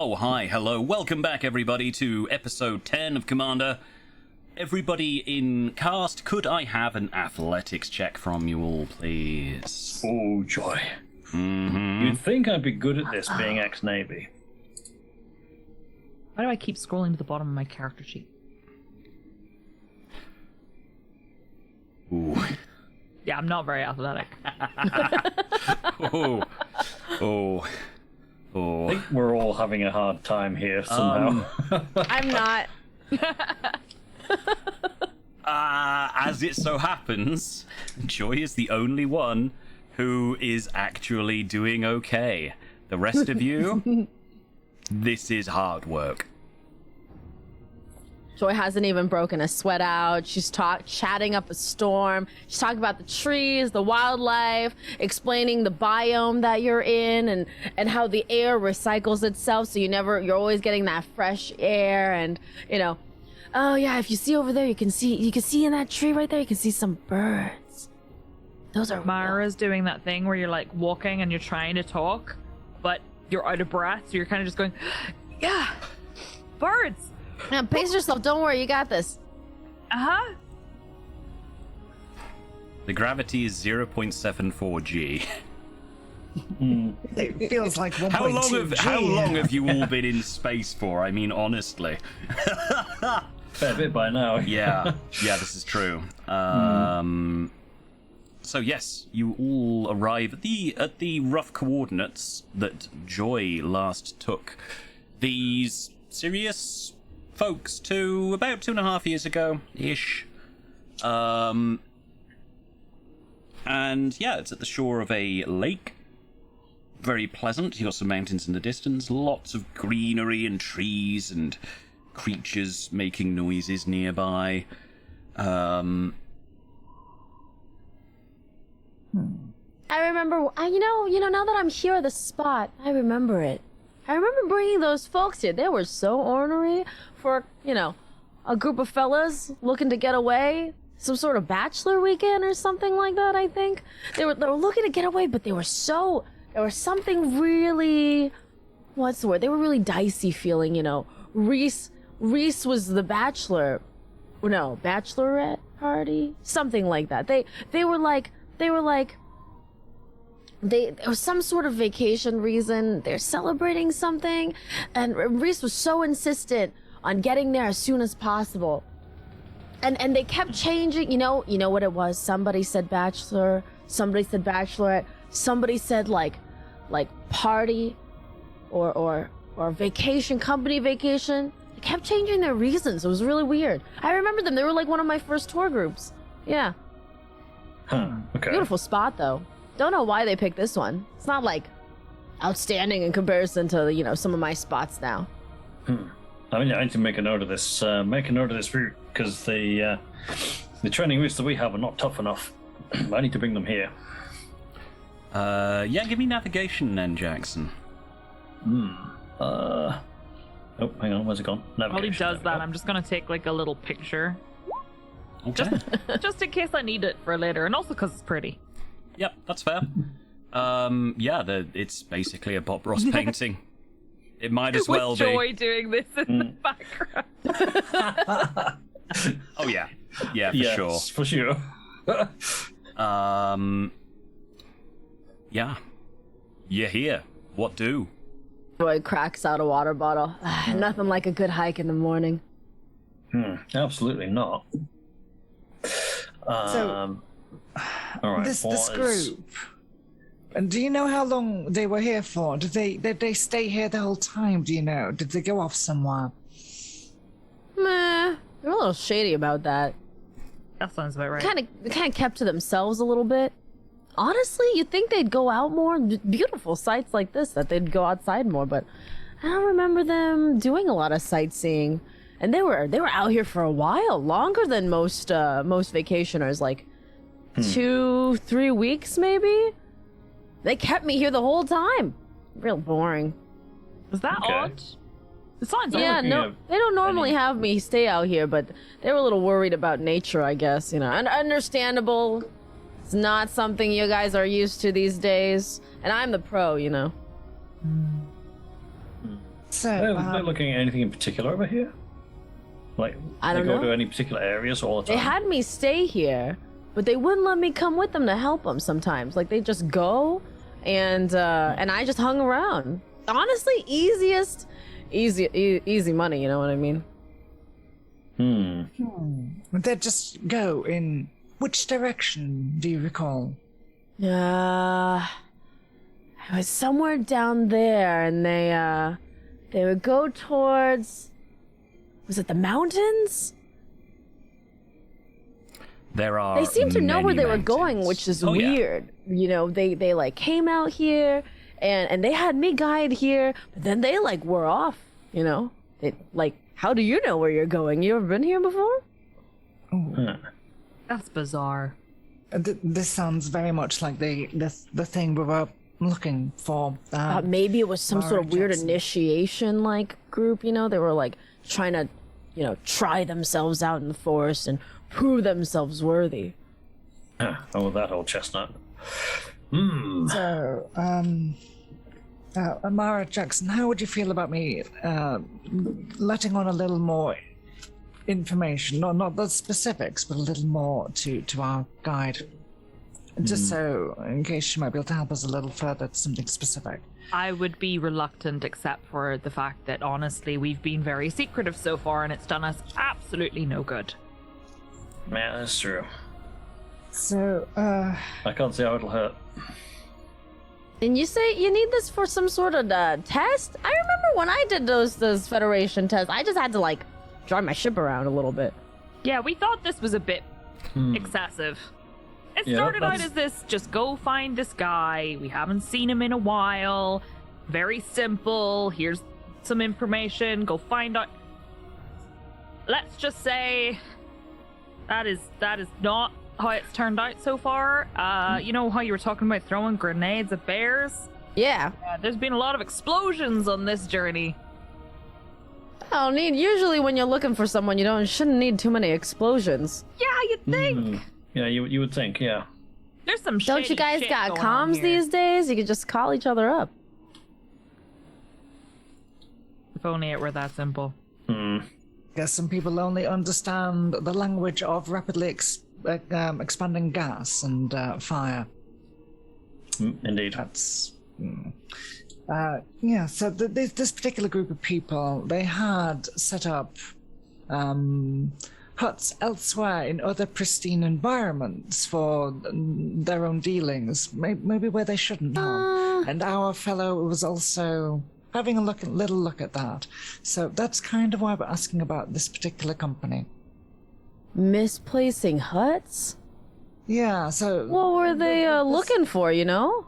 Oh, hi, hello. Welcome back, everybody, to episode 10 of Commander. Everybody in cast, could I have an athletics check from you all, please? Oh, joy. You'd think I'd be good at this, being ex-Navy. Why do I keep scrolling to the bottom of my character sheet? Ooh. Yeah, I'm not very athletic. Oh. I think we're all having a hard time here somehow. I'm not. As it so happens, Joy is the only one who is actually doing okay. The rest of you, this is hard work. Joy hasn't even broken a sweat out. She's chatting up a storm. She's talking about the trees, the wildlife, explaining the biome that you're in, and how the air recycles itself. So you're always getting that fresh air, and oh yeah, if you see over there, you can see in that tree right there, you can see some birds. Those are Mara's doing that thing where you're like walking and you're trying to talk, but you're out of breath, so you're kind of just going, yeah, birds. Yeah, pace yourself. Don't worry, you got this. Uh-huh. The gravity is 0.74 G. It feels like 1.2 How long have you all been in space for? I mean, honestly. Fair bit by now. Yeah, this is true. So yes, you all arrive at the rough coordinates that Joy last took these Sirius folks to about 2.5 years ago ish. And yeah, it's at the shore of a lake. Very pleasant. You got some mountains in the distance, lots of greenery and trees and creatures making noises nearby. I remember, now that I'm here at the spot, I remember it. I remember bringing those folks here. They were so ornery for, a group of fellas looking to get away. Some sort of bachelor weekend or something like that, I think. They were looking to get away, but there was something really, what's the word? They were really dicey feeling, Reese was the bachelor. No, bachelorette party? Something like that. There was some sort of vacation reason. They're celebrating something, and Reese was so insistent on getting there as soon as possible. And they kept changing. You know what it was? Somebody said bachelor, somebody said bachelorette, somebody said like party or vacation, company vacation. They kept changing their reasons. It was really weird. I remember them. They were like one of my first tour groups. Yeah. Huh, okay. Beautiful spot though. Don't know why they picked this one. It's not like outstanding in comparison to, some of my spots now. I need to make a note of this. Make a note of this route, because the training routes that we have are not tough enough. I need to bring them here. Yeah, give me navigation then, Jackson. Oh, hang on, where's it gone? Navigation. While he does that, I'm just going to take like a little picture. Okay. Just in case I need it for later, and also because it's pretty. Yep, that's fair. It's basically a Bob Ross painting. It might as well With be. Joy doing this in the background. Oh yeah, for yes, sure. for sure. Yeah. You're here. What do? Boy cracks out a water bottle. Nothing like a good hike in the morning. Absolutely not. So, all right. this group. And do you know how long they were here for? Did they stay here the whole time? Do you know? Did they go off somewhere? Meh. They're a little shady about that. That sounds about right. Kind of kept to themselves a little bit. Honestly, you'd think they'd go out more. Beautiful sights like this, that they'd go outside more, but I don't remember them doing a lot of sightseeing. And they were out here for a while, longer than most vacationers, like 2-3 weeks maybe. They kept me here the whole time. Real boring. Is that Okay. odd? It sounds Yeah, odd. no, they don't normally have me stay out here, but they were a little worried about nature, I guess, and understandable. It's not something you guys are used to these days, and I'm the pro, So, They're looking at anything in particular over here? Like, I don't they go know. to any particular areas all the They time? had me stay here, but they wouldn't let me come with them to help them sometimes. Like they just go, and I just hung around. Honestly, easy money. You know what I mean? they just go in which direction? Do you recall? I was somewhere down there, and they would go towards. Was it the mountains? There are. They seemed to know where many they were mountains. going, which is Oh, yeah. weird. You know, they like came out here, and they had me guide here, but then they like were off. You know, how do you know where you're going? You ever been here before? That's bizarre. This sounds very much like the thing we were looking for. Maybe it was some sort of Mara weird Jackson. initiation like group. You know, they were like trying to, try themselves out in the forest and prove themselves worthy. Oh, that old chestnut. So, Amara Jackson, how would you feel about me letting on a little more information? Not the specifics, but a little more to our guide. Just so, in case she might be able to help us a little further to something specific. I would be reluctant, except for the fact that honestly, we've been very secretive so far, and it's done us absolutely no good. Yeah, that's true. So, I can't see how it'll hurt. And you say you need this for some sort of test? I remember when I did those Federation tests, I just had to like drive my ship around a little bit. Yeah, we thought this was a bit excessive. It Yeah, started out that's- as this, just go find this guy. We haven't seen him in a while. Very simple. Here's some information. Go find out. Let's just say that is not how it's turned out so far. You know how you were talking about throwing grenades at bears? Yeah. There's been a lot of explosions on this journey. I don't need. Usually, when you're looking for someone, shouldn't need too many explosions. Yeah, you'd think. Yeah, you would think, yeah. There's some Don't you shady guys shit got going on comms here. these days? You could just call each other up. If only it were that simple. guess some people only understand the language of rapidly expanding gas and fire. Indeed. That's yeah. So this particular group of people, they had set up huts elsewhere in other pristine environments for their own dealings, maybe where they shouldn't have. And our fellow was also having a little look at that. So that's kind of why we're asking about this particular company. Misplacing huts? Yeah. So What were they looking for, you know?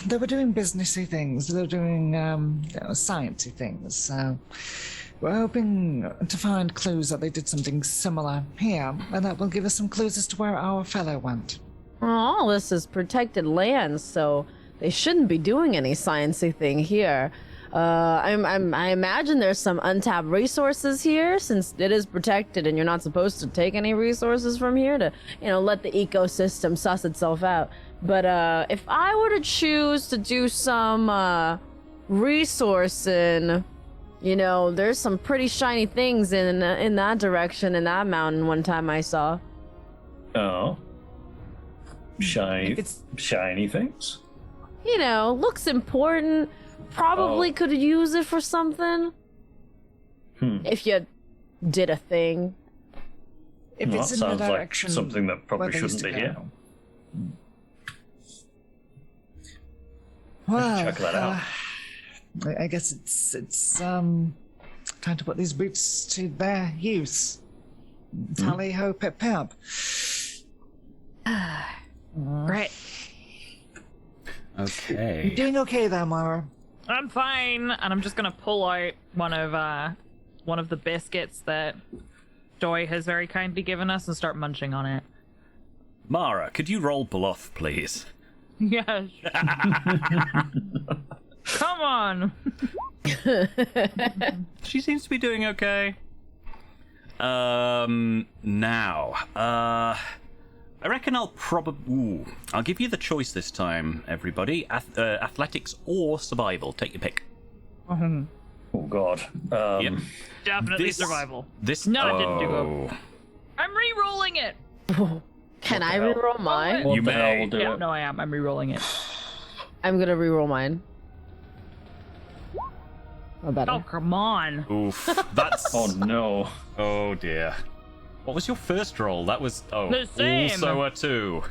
they were doing businessy things. They were doing sciencey things. So we're hoping to find clues that they did something similar here, and that will give us some clues as to where our fellow went. All this is protected land, so they shouldn't be doing any sciencey thing here. I imagine there's some untapped resources here, since it is protected and you're not supposed to take any resources from here to, let the ecosystem suss itself out. But if I were to choose to do some resourcing, there's some pretty shiny things in that direction in that mountain one time I saw. Oh. It's- Shiny things? Looks important. Probably Oh. could use it for something. If you did a thing. If Well, it's that in the sounds like direction something that probably where they used shouldn't to be here. go. Well, check that out. I guess it's time to put these boots to their use. Tally ho pip pip. Great. Okay. You doing okay there, Mara? I'm fine, and I'm just gonna pull out one of the biscuits that Joy has very kindly given us and start munching on it. Mara, could you roll bluff, please? Yes. Come on. She seems to be doing okay. Now, I reckon I'll give you the choice this time, everybody. Athletics or survival. Take your pick. Mhm. Oh God. Yep. Definitely This- survival. This. No, it didn't do oh. I'm re-rolling it. Can I the hell? reroll mine? What You the hell may. will do Yeah, it? no, I am. I'm re-rolling it. I'm gonna reroll mine. Or better. Oh, come on. Oof. That's. Oh no. Oh dear. What was your first roll? That was The same. also a 2.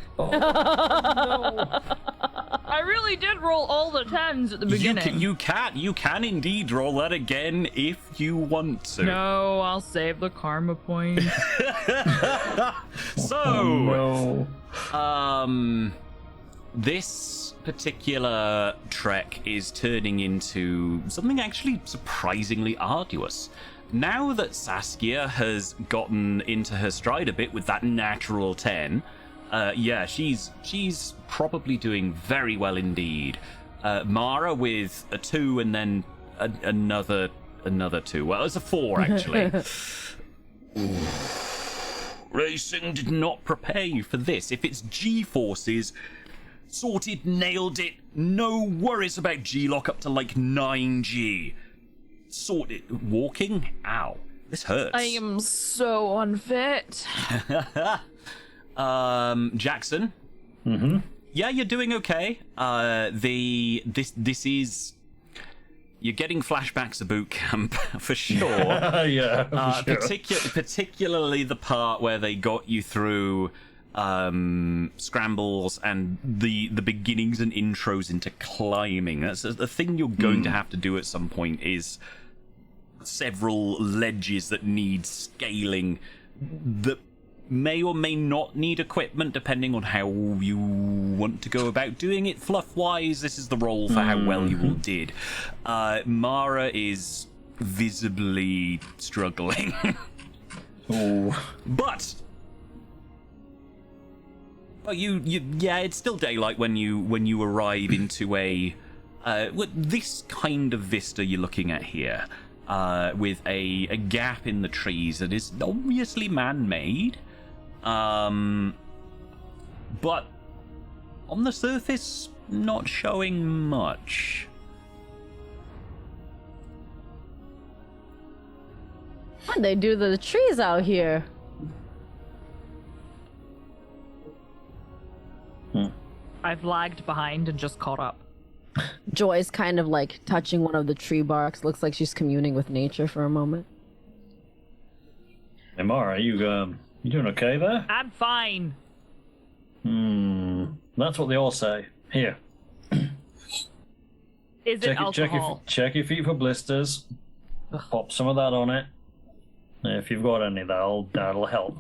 I really did roll all the 10s at the beginning. You can indeed roll that again if you want to. No, I'll save the karma point. So, No. this particular trek is turning into something actually surprisingly arduous. Now that Saskia has gotten into her stride a bit with that natural 10, yeah, she's probably doing very well indeed. Mara with a 2 and then another 2. Well, it's a 4 actually. Racing did not prepare you for this. If it's G-forces, sorted, nailed it. No worries about G-lock up to like 9G. Sorted. Walking? Ow. This hurts. I am so unfit. Jackson? Mm-hmm. Yeah, you're doing okay. This is... You're getting flashbacks of boot camp, for sure. Yeah. For sure. Particularly the part where they got you through scrambles and the beginnings and intros into climbing. That's the thing you're going to have to do at some point is several ledges that need scaling that may or may not need equipment depending on how you want to go about doing it. Fluff wise, this is the role for how well you all did. Mara is visibly struggling. Ooh. But yeah, it's still daylight when you arrive into a this kind of vista you're looking at here, with a gap in the trees that is obviously man-made, but on the surface not showing much. What'd they do to the trees out here? I've lagged behind and just caught up. Joy's kind of like touching one of the tree barks. Looks like she's communing with nature for a moment. Hey, Mara, you doing okay there? I'm fine. That's what they all say. Here, Is it alcohol? check your feet for blisters. Pop some of that on it. If you've got any, that'll help.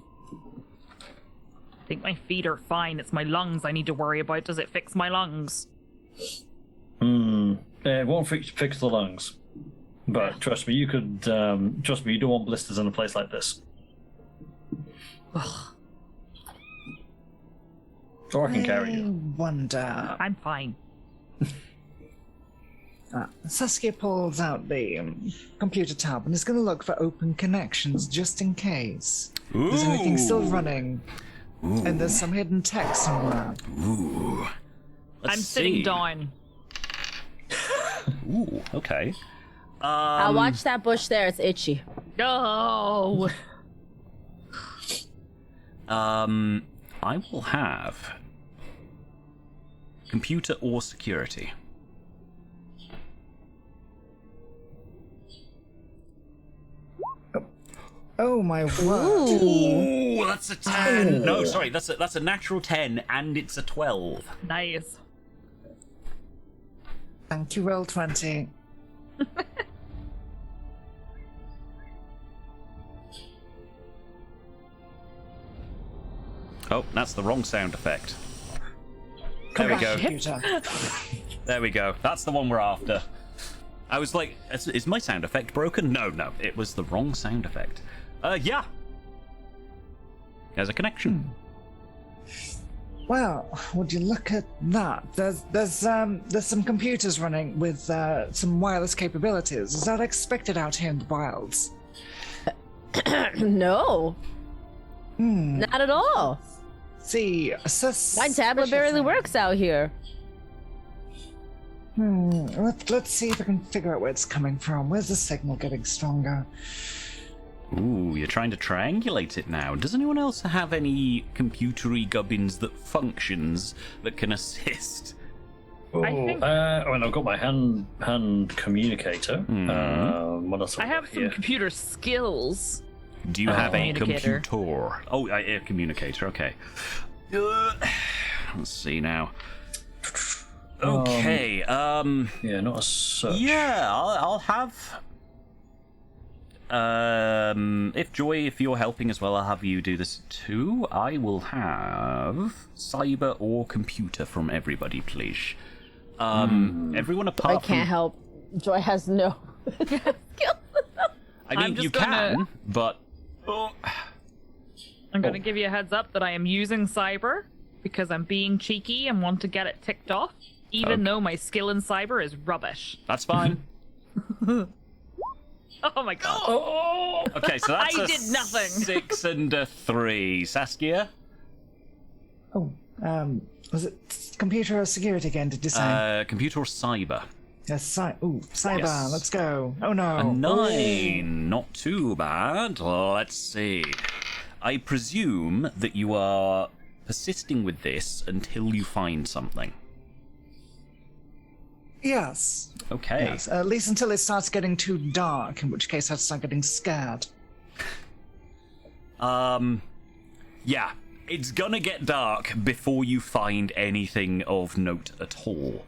I think my feet are fine. It's my lungs I need to worry about. Does it fix my lungs? It won't fix the lungs, but trust me, you could. Trust me, you don't want blisters in a place like this. Or I can carry I you. wonder. I'm fine. Saskia pulls out the computer tab and is going to look for open connections just in case. There's anything still running. And there's some hidden text somewhere. Let's I'm sitting see. down. Ooh, okay. I'll watch that bush there. It's itchy. No. I will have computer or security. Oh my word. Ooh, that's a 10. No, sorry, that's a natural 10 and it's a 12. Nice. Thank you, roll 20. Oh, that's the wrong sound effect. There we go. Computer. There we go. That's the one we're after. I was like, is my sound effect broken? No, it was the wrong sound effect. Yeah. There's a connection. Well, would you look at that? There's some computers running with some wireless capabilities. Is that expected out here in the wilds? No. Not at all. See, My tablet barely works out here. Let's see if we can figure out where it's coming from. Where's the signal getting stronger? Ooh, you're trying to triangulate it now. Does anyone else have any computery gubbins that functions that can assist? Oh, I think- I've got my hand communicator. What else I have have got some here? computer skills. Do you have a Communicator. computer? Oh, a communicator, okay. Let's see now. Okay, Yeah, not a search. yeah, I'll have... if you're helping as well, I'll have you do this too. I will have cyber or computer from everybody, please. Everyone apart I can't from... help. Joy has no skill. I I'm mean, just you gonna- can, but... I'm going to give you a heads up that I am using cyber because I'm being cheeky and want to get it ticked off, even though my skill in cyber is rubbish. That's fine. Oh my god. Oh! Okay, so that's I a did nothing. 6 and a 3. Saskia? Oh, was it computer or security again, did you say? Computer or cyber? Yes, cyber, Yes. let's go. Oh no. A 9. Not too bad. Let's see. I presume that you are persisting with this until you find something. Yes. Okay. Yes, at least until it starts getting too dark, in which case I'd start getting scared. Yeah. It's gonna get dark before you find anything of note at all.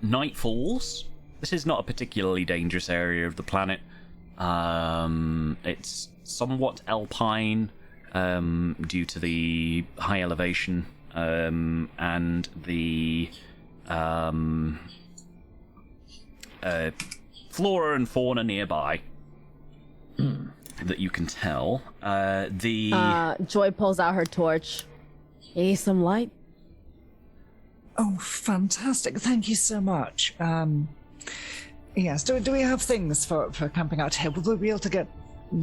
Night falls. This is not a particularly dangerous area of the planet. It's somewhat alpine due to the high elevation and the flora and fauna nearby that you can tell. Joy pulls out her torch. You need some light? Oh, fantastic. Thank you so much. Yes, do we have things for camping out here? Will we be able to get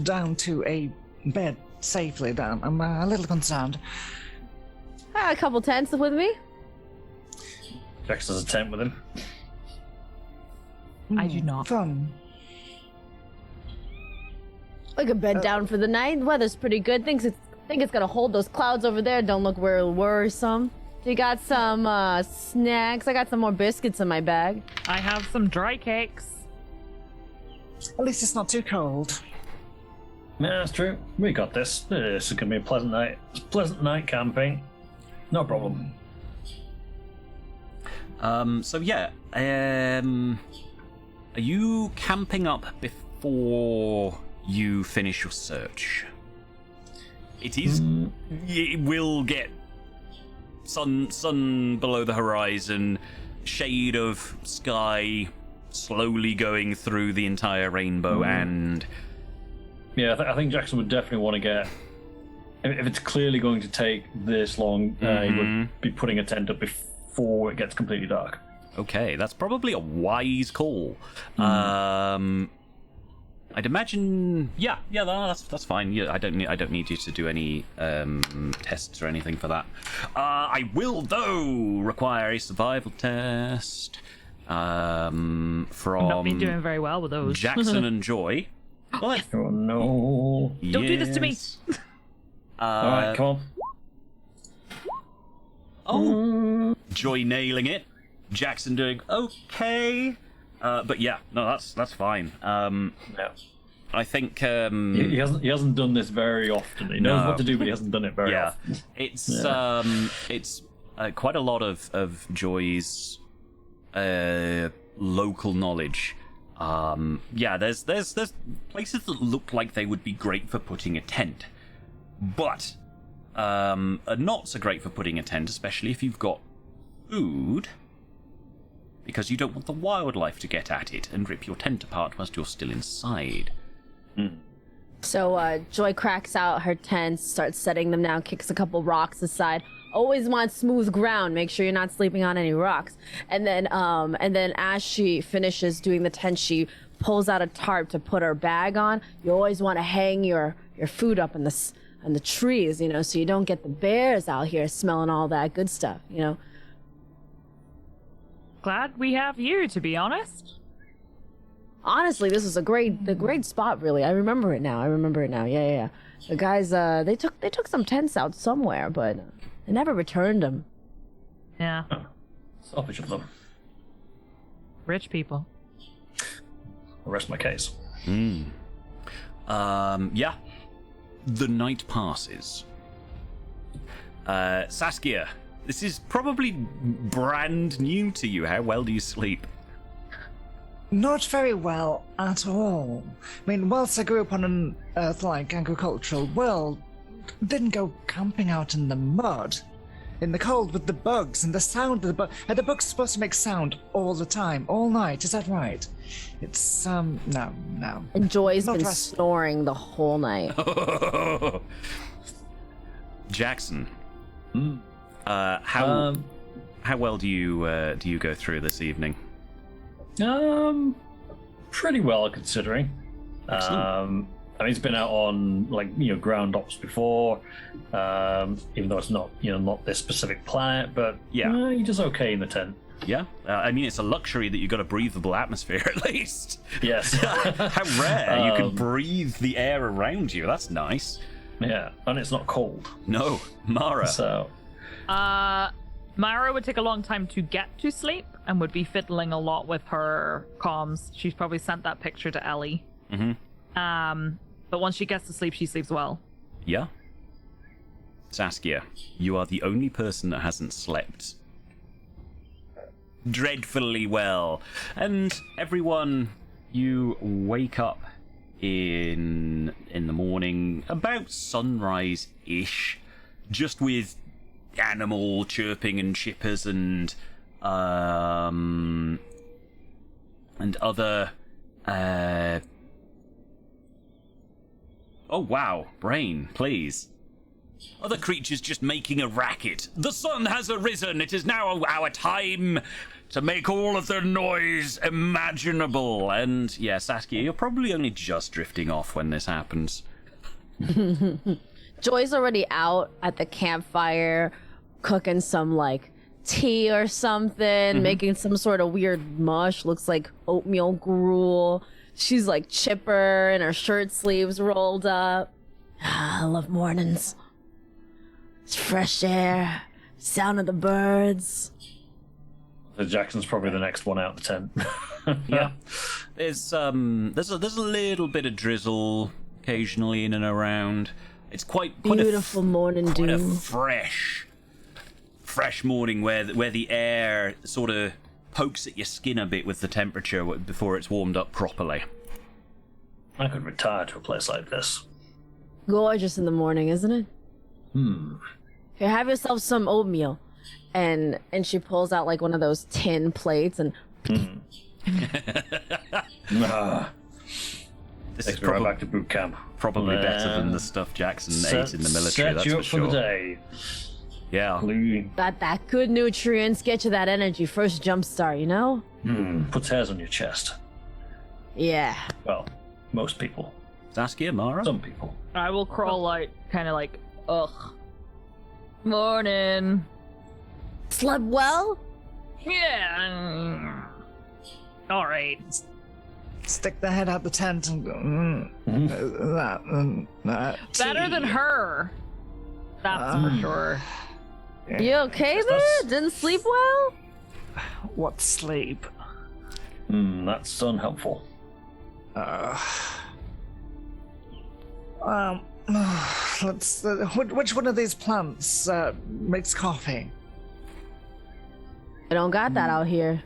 down to a bed safely down? I'm a little concerned. A couple tents with me? Jax has a tent with him. I do not. Fun. We could bed down for the night. Weather's pretty good. Think it's gonna hold those clouds over there. Don't look real worrisome. You got some snacks? I got some more biscuits in my bag. I have some dry cakes. At least it's not too cold. Yeah, that's true. We got this. This is gonna be a pleasant night. Pleasant night camping. No problem. So yeah, are you camping up before you finish your search? It is. It will get sun below the horizon, shade of sky slowly going through the entire rainbow, and Yeah, I think Jackson would definitely want to get. If it's clearly going to take this long, he would be putting a tent up before it gets completely dark. okay, that's probably a wise call. I'd imagine, yeah, that's fine. Yeah, I don't need you to do any tests or anything for that. I will though require a survival test from Not been doing very well with those. Jackson and Joy. Well, Oh no! Don't do this to me. All right, come on. Oh, Joy nailing it. Jackson doing okay. But yeah, no, that's fine. No. I think He hasn't done this very often. He knows No. what to do, but he hasn't done it very yeah, often. it's quite a lot of Joy's local knowledge. Yeah, there's places that look like they would be great for putting a tent, but are not so great for putting a tent, especially if you've got food, because you don't want the wildlife to get at it and rip your tent apart whilst you're still inside. So Joy cracks out her tents, starts setting them down, kicks a couple rocks aside. Always want smooth ground. Make sure you're not sleeping on any rocks. And then as she finishes doing the tent, she pulls out a tarp to put her bag on. You always want to hang your food up in the trees, so you don't get the bears out here smelling all that good stuff, glad we have you, to be honest. Honestly, this is a great spot. Really, I remember it now. Yeah. The guys, they took some tents out somewhere, but they never returned them. Yeah. Selfish of them. Rich people. I'll rest my case. Yeah. The night passes. Saskia, this is probably brand new to you. How well do you sleep? Not very well at all. I mean, whilst I grew up on an Earth-like agricultural world, didn't go camping out in the mud, in the cold with the bugs and the sound of the bug. Are the bugs supposed to make sound all the time, all night? Is that right? It's no. And Joy's Not been trust- snoring the whole night. Jackson, how well do you go through this evening? Pretty well considering. I mean, he's been out on ground ops before, even though it's not not this specific planet, but Yeah. he does okay in the tent. Yeah, I mean it's a luxury that you've got a breathable atmosphere at least. Yes. How rare you can breathe the air around you. That's nice. Yeah, and it's not cold. No, Mara. So Mara would take a long time to get to sleep and would be fiddling a lot with her comms. She's probably sent that picture to Ellie. But once she gets to sleep, she sleeps well. Yeah. Saskia, you are the only person that hasn't slept dreadfully well. And everyone, you wake up in the morning about sunrise-ish, just with animal chirping and chippers and other oh wow, brain, please. Other creatures just making a racket. The sun has arisen. It is now our time to make all of the noise imaginable. And yeah, Saskia, you're probably only just drifting off when this happens. Joy's already out at the campfire, cooking some tea or something, making some sort of weird mush. Looks like oatmeal gruel. She's chipper and her shirt sleeves rolled up. I love mornings. It's fresh air, sound of the birds. So Jackson's probably the next one out the tent. Yeah, there's a little bit of drizzle occasionally in and around. It's quite Beautiful morning quite a dew. fresh morning where the air sort of pokes at your skin a bit with the temperature before it's warmed up properly. I could retire to a place like this. Gorgeous in the morning, isn't it? Here, have yourself some oatmeal. And she pulls out one of those tin plates and This Takes is me right back to boot camp. probably better than the stuff Jackson ate in the military. Set That's you for up sure. for the day. Yeah. Clean. that good nutrients get you that energy first jump start, you know? Puts hairs on your chest. Yeah. Well, most people. Saskia, Mara. Some people. I will crawl ugh. Morning. Slept well? Yeah. All right. Stick the head out the tent and go, that. Better than her. That's for sure. You okay there? Didn't sleep well? What sleep? That's unhelpful. Let's. Which one of these plants makes coffee? I don't got that out here.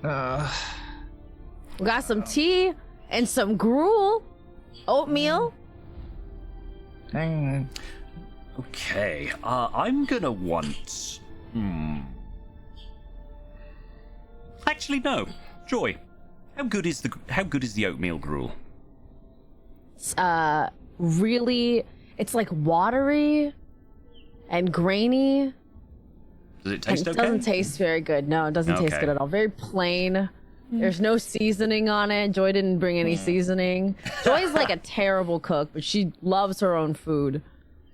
We got some tea and some gruel. Oatmeal. Hang on. Okay. I'm gonna want. Actually, no. Joy. How good is the oatmeal gruel? Really, it's watery and grainy. Does it taste It okay? doesn't taste very good. No, it doesn't taste Okay. good at all. Very plain. There's no seasoning on it. Joy didn't bring any seasoning. Joy's a terrible cook, but she loves her own food.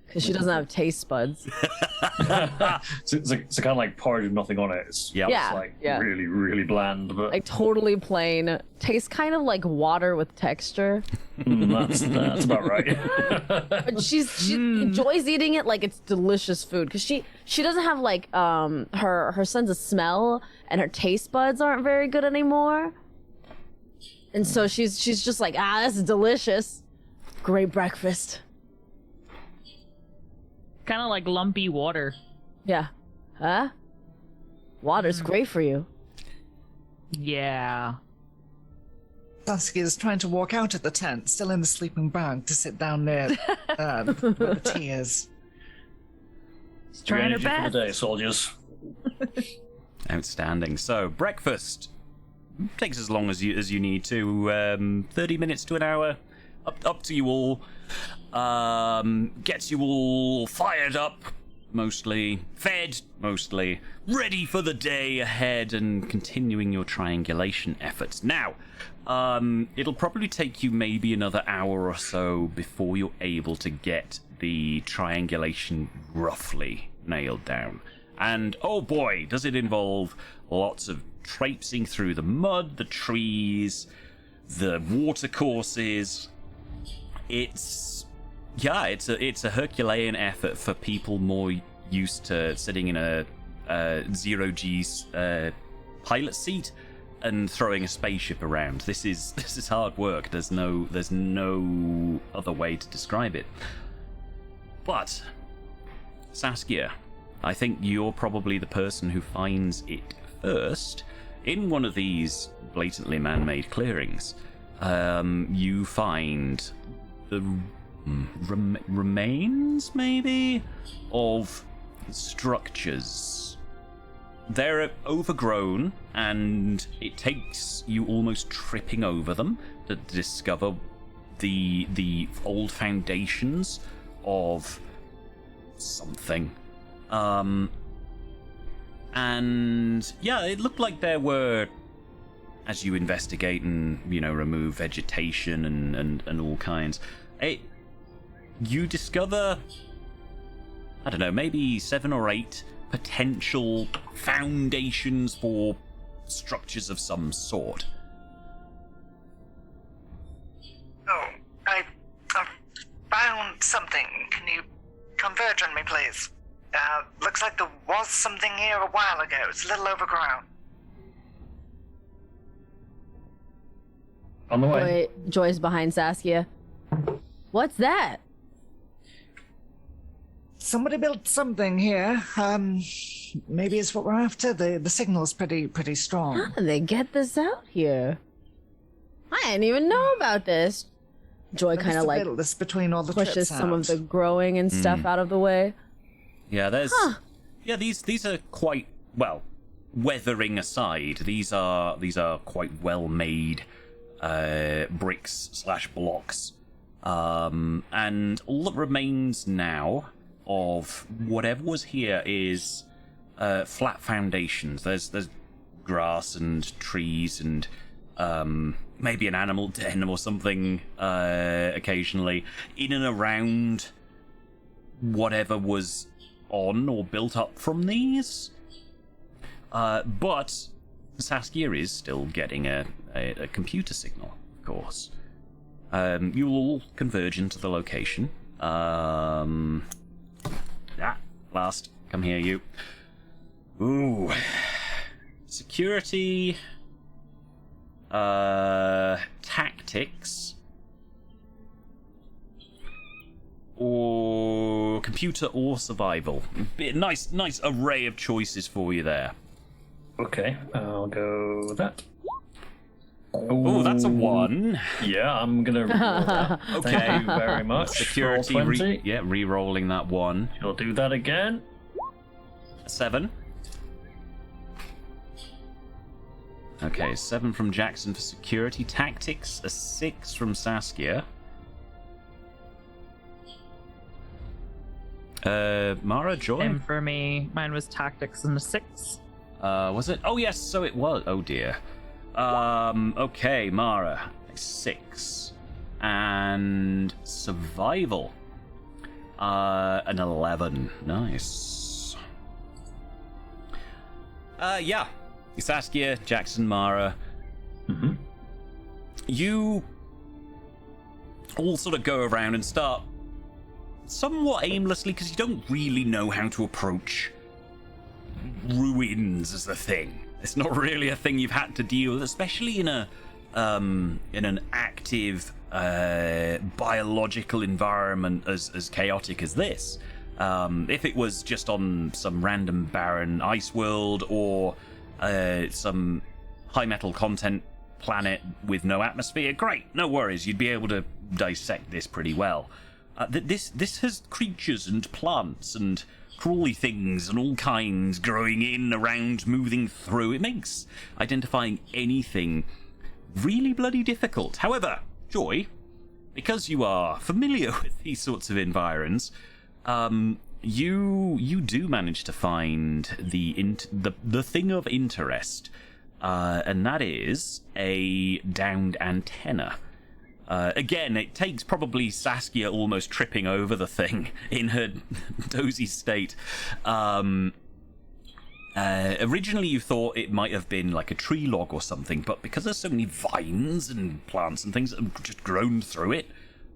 Because she doesn't have taste buds. So it's kind of like porridge with nothing on it. It's Yep. Yeah. it's like yeah. really, really bland, but Like totally plain. Tastes kind of like water with texture. that's about right. But she enjoys eating it like it's delicious food. Because she doesn't have like her sense of smell, and her taste buds aren't very good anymore. And so she's just like, this is delicious. Great breakfast. Kind of like lumpy water. Yeah. Huh? Water's great for you. Yeah. Saskia is trying to walk out of the tent, still in the sleeping bag, to sit down near where the tea is. She's Your trying her energy for best. the day, soldiers. Outstanding. So breakfast takes as long as you need to. 30 minutes to an hour, up to you all. Gets you all fired up, mostly fed, mostly ready for the day ahead, and continuing your triangulation efforts. Now, it'll probably take you maybe another hour or so before you're able to get the triangulation roughly nailed down. And oh boy, does it involve lots of traipsing through the mud, the trees, the watercourses. It's a Herculean effort for people more used to sitting in a zero-G pilot seat and throwing a spaceship around. This is hard work. There's no other way to describe it. But Saskia, I think you're probably the person who finds it first. In one of these blatantly man-made clearings, you find the remains, maybe, of structures. They're overgrown, and it takes you almost tripping over them to discover the old foundations of something. And yeah, it looked like there were, as you investigate and remove vegetation and all kinds, you discover, I don't know, maybe 7 or 8 potential foundations for structures of some sort. Oh, I found something. Can you converge on me, please? Looks like there was something here a while ago. It's a little overgrown. On the way. Joy's behind Saskia. What's that? Somebody built something here. Maybe it's what we're after. The signal's pretty strong. How did they get this out here? I didn't even know about this. Joy kind of like built this between all the pushes trips some of out. the growing and stuff out of the way. Yeah, these are quite well. Weathering aside, these are quite well made bricks / blocks, and all that remains now of whatever was here is flat foundations. There's grass and trees and maybe an animal den or something occasionally in and around whatever was on or built up from these. But Saskia is still getting a computer signal, of course. You'll all converge into the location. Last, come here, you. Ooh. Security. Tactics. Or computer or survival. Nice array of choices for you there. Okay, I'll go with that. Oh, that's a 1. Yeah, I'm gonna re-roll that. Okay. Thank you very much. Security, Roll 20. re-rolling that 1. You'll do that again. 7. Okay, 7 from Jackson for security. Tactics, a 6 from Saskia. Mara, Joy? Same for me. Mine was tactics and a 6. Was it? Oh, yes, so it was. Oh, dear. Okay, Mara, 6. And survival. An 11. Nice. Yeah. Saskia, Jackson, Mara. Mm-hmm. You all sort of go around and start somewhat aimlessly, because you don't really know how to approach ruins as a thing. It's not really a thing you've had to deal with, especially in an active biological environment as chaotic as this. If it was just on some random barren ice world or some high metal content planet with no atmosphere, great, no worries, you'd be able to dissect this pretty well. This has creatures and plants and crawly things and all kinds growing in, around, moving through. It makes identifying anything really bloody difficult. However, Joy, because you are familiar with these sorts of environs, you do manage to find the thing of interest, and that is a downed antenna. Again, it takes probably Saskia almost tripping over the thing in her dozy state. Originally you thought it might have been like a tree log or something, but because there's so many vines and plants and things that have just grown through it,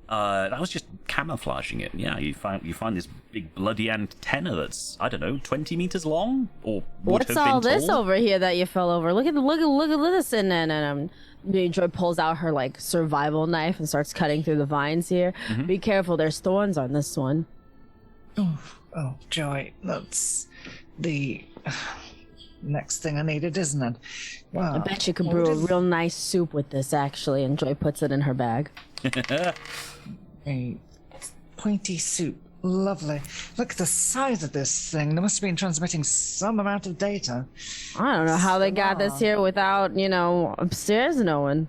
that was just camouflaging it. Yeah, you find this big bloody antenna that's, I don't know, 20 meters long, or would What's have all been this tall. over here that you fell over? Look at this, and Joy pulls out her like survival knife and starts cutting through the vines here. Mm-hmm. Be careful, there's thorns on this one. Oh, Joy, that's the next thing I needed, isn't it? Wow. I bet you could brew a real nice soup with this, actually. And Joy puts it in her bag. A pointy soup. Lovely. Look at the size of this thing. They must have been transmitting some amount of data. I don't know how they got this here without, upstairs knowing.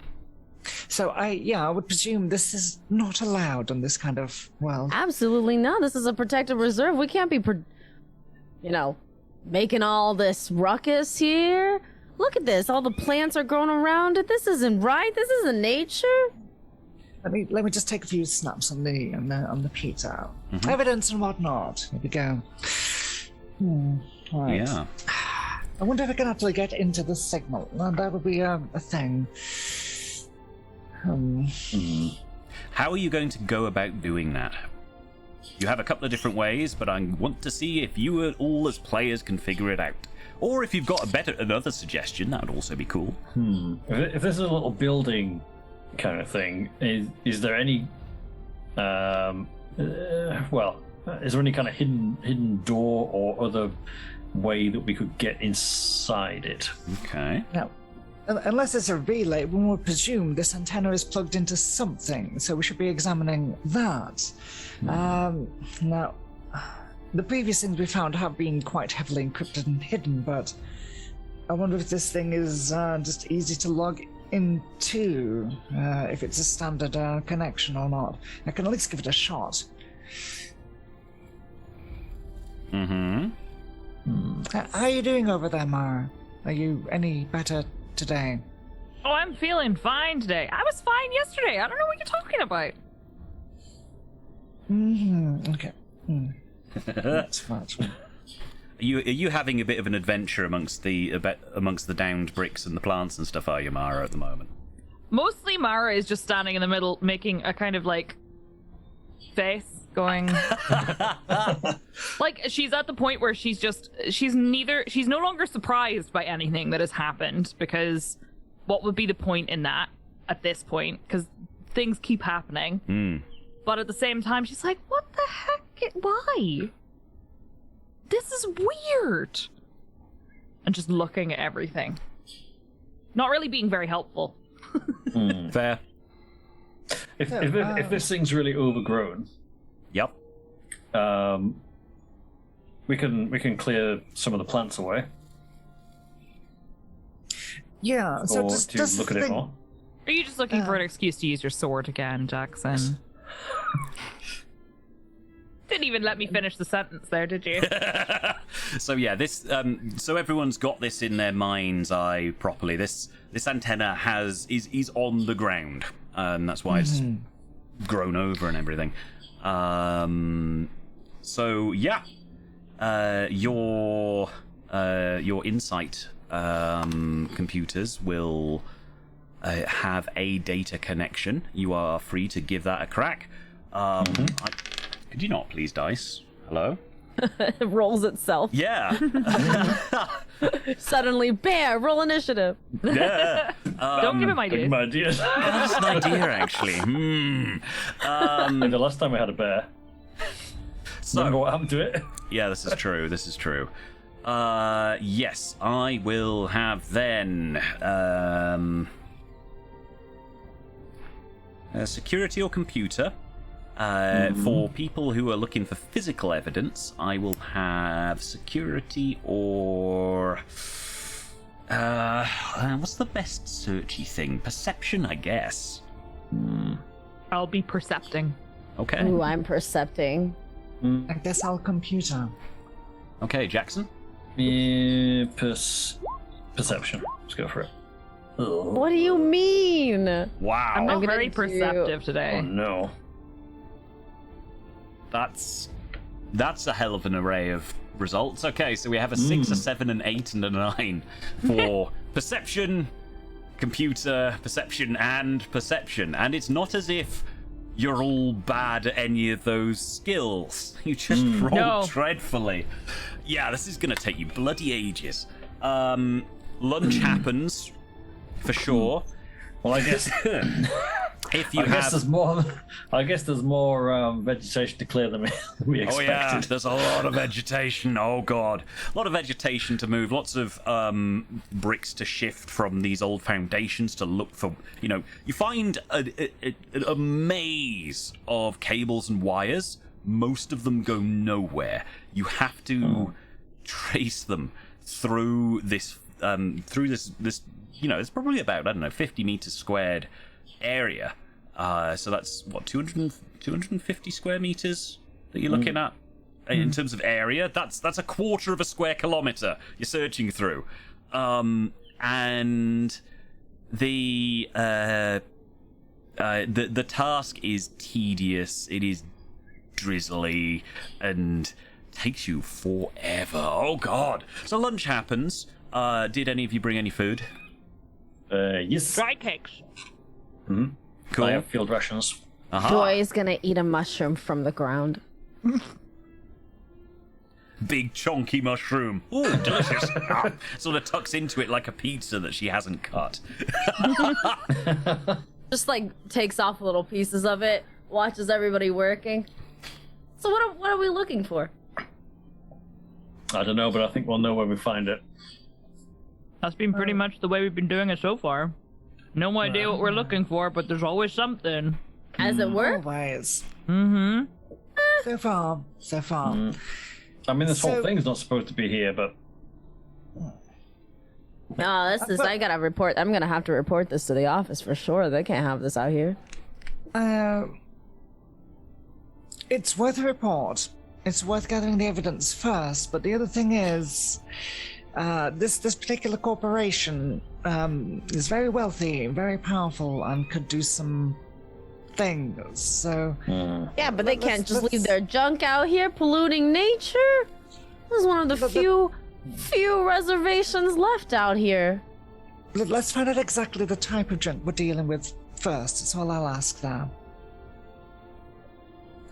So I would presume this is not allowed on this kind of world. Absolutely not. This is a protected reserve. We can't be, making all this ruckus here. Look at this. All the plants are growing around it. This isn't right. This isn't nature. Let me just take a few snaps on the pizza. Evidence and whatnot. Here we go. Right. Yeah. I wonder if I can actually get into the signal. That would be a thing. How are you going to go about doing that? You have a couple of different ways, but I want to see if you all as players can figure it out. Or if you've got another suggestion, that would also be cool. If there's a little building kind of thing, is there any is there any kind of hidden door or other way that we could get inside it? Okay. Now, unless it's a relay, one would presume this antenna is plugged into something, so we should be examining that. Now, the previous things we found have been quite heavily encrypted and hidden, but I wonder if this thing is just easy to log into, if it's a standard connection or not. I can at least give it a shot. Mm-hmm. How are you doing over there, Mara? Are you any better today? Oh, I'm feeling fine today. I was fine yesterday. I don't know what you're talking about. Okay. That's fine. Are you having a bit of an adventure amongst the downed bricks and the plants and stuff, are you, Mara, at the moment? Mostly Mara is just standing in the middle, making a kind of like face going. Like she's at the point where she's no longer surprised by anything that has happened, because what would be the point in that at this point? Because things keep happening. But at the same time, she's like, what the heck? Why? This is weird. And just looking at everything. Not really being very helpful. Fair. If this thing's really overgrown, Yep. we can clear some of the plants away. Yeah, so or just to look at it more. Are you just looking for an excuse to use your sword again, Jackson? Didn't even let me finish the sentence there, did you? So yeah, this so everyone's got this in their mind's eye properly. This antenna is on the ground. That's why it's grown over and everything. So yeah, your insight computers will have a data connection. You are free to give that a crack. Could you not please, dice? Hello? It rolls itself. Yeah. Suddenly, bear, roll initiative. Yeah. Don't give him ideas. My ideas. That's an idea, actually. The last time we had a bear. Remember So, what happened to it? yeah, this is true. This is true. Yes, I will have then security or computer. For people who are looking for physical evidence, I will have security or what's the best searchy thing? Perception, I guess. I'll be percepting. Okay. Ooh, I'm percepting. I guess I'll computer. Okay, Jackson. Yeah, perception. Let's go for it. Oh, What do you mean? Wow. I'm not gonna very do- perceptive today. oh no. That's a hell of an array of results. Okay, so we have a 6, a 7, an 8, and a 9 for perception, computer, perception, and perception. And it's not as if you're all bad at any of those skills. You just roll No. dreadfully. Yeah, this is going to take you bloody ages. Lunch happens, for sure. Well, I guess If you I guess have... there's more. I guess there's more vegetation to clear than we Oh expected. yeah, there's a lot of vegetation. Oh god, a lot of vegetation to move. Lots of bricks to shift from these old foundations to look for. You find a maze of cables and wires. Most of them go nowhere. You have to trace them through this. It's probably about 50 meters squared area. So that's what 250 square meters that you're looking at in terms of area. That's a quarter of a square kilometer you're searching through, and the task is tedious. It is drizzly and takes you forever. Oh god! So lunch happens. Did any of you bring any food? Yes. Dry cakes. Cool. I have field rations. Joy is gonna eat a mushroom from the ground. Big chonky mushroom. Ooh, delicious. Sort of tucks into it like a pizza that she hasn't cut. Just like takes off little pieces of it, watches everybody working. So what are we looking for? I don't know, but I think we'll know when we find it. That's been pretty much the way we've been doing it so far. No idea what we're looking for, but there's always something. As it were? Always. Mm-hmm. So far, so far. I mean, this whole So- thing's not supposed to be here, but No, this is. I gotta report. I'm gonna have to report this to the office for sure. They can't have this out here. It's worth a report. It's worth gathering the evidence first, but the other thing is, this particular corporation is very wealthy, very powerful, and could do some things. So Yeah, but they can't just leave let's- their junk out here polluting nature. This is one of the few reservations left out here. let's find out exactly the type of junk we're dealing with first. That's all I'll ask now.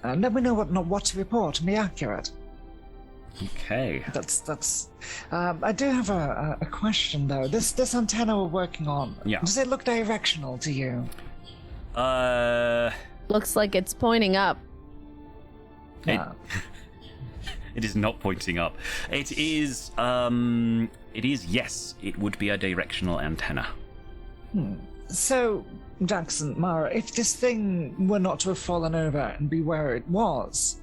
And then we know what to report and be accurate. Okay. That's. I do have a question though. This antenna we're working on. Yeah. Does it look directional to you? Looks like it's pointing up. Yeah. It is not pointing up. It is, yes, it would be a directional antenna. So, Jackson, Mara, if this thing were not to have fallen over and be where it was,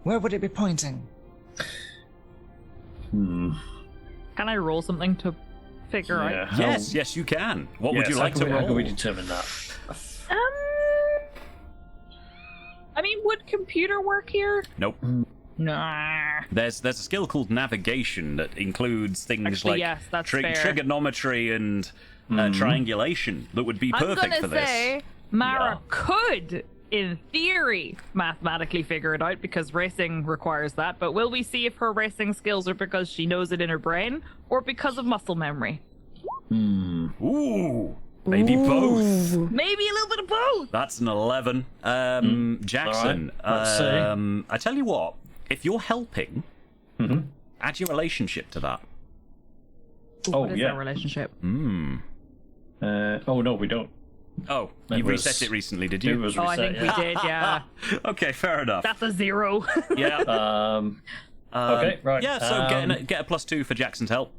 where would it be pointing? Can I roll something to figure out? Yes, you can. What would you like to How can we roll? determine that? I mean, would computer work here? Nope. Nah. There's a skill called navigation that includes things Actually, like yes, that's fair. trigonometry and triangulation that would be I'm perfect gonna for this. say Mara could in theory, mathematically figure it out because racing requires that. But will we see if her racing skills are because she knows it in her brain or because of muscle memory? Ooh, maybe both. Maybe a little bit of both. That's an 11. Jackson, All right, let's see. I tell you what, if you're helping, add your relationship to that. Oh, What is yeah. their relationship? Oh, no, we don't. Oh, It you was- reset it recently, did It you? was Oh, I reset, think yeah. we did, yeah. Okay, fair enough. That's a 0. Yeah. Okay, right. Yeah, so get a +2 for Jackson's help.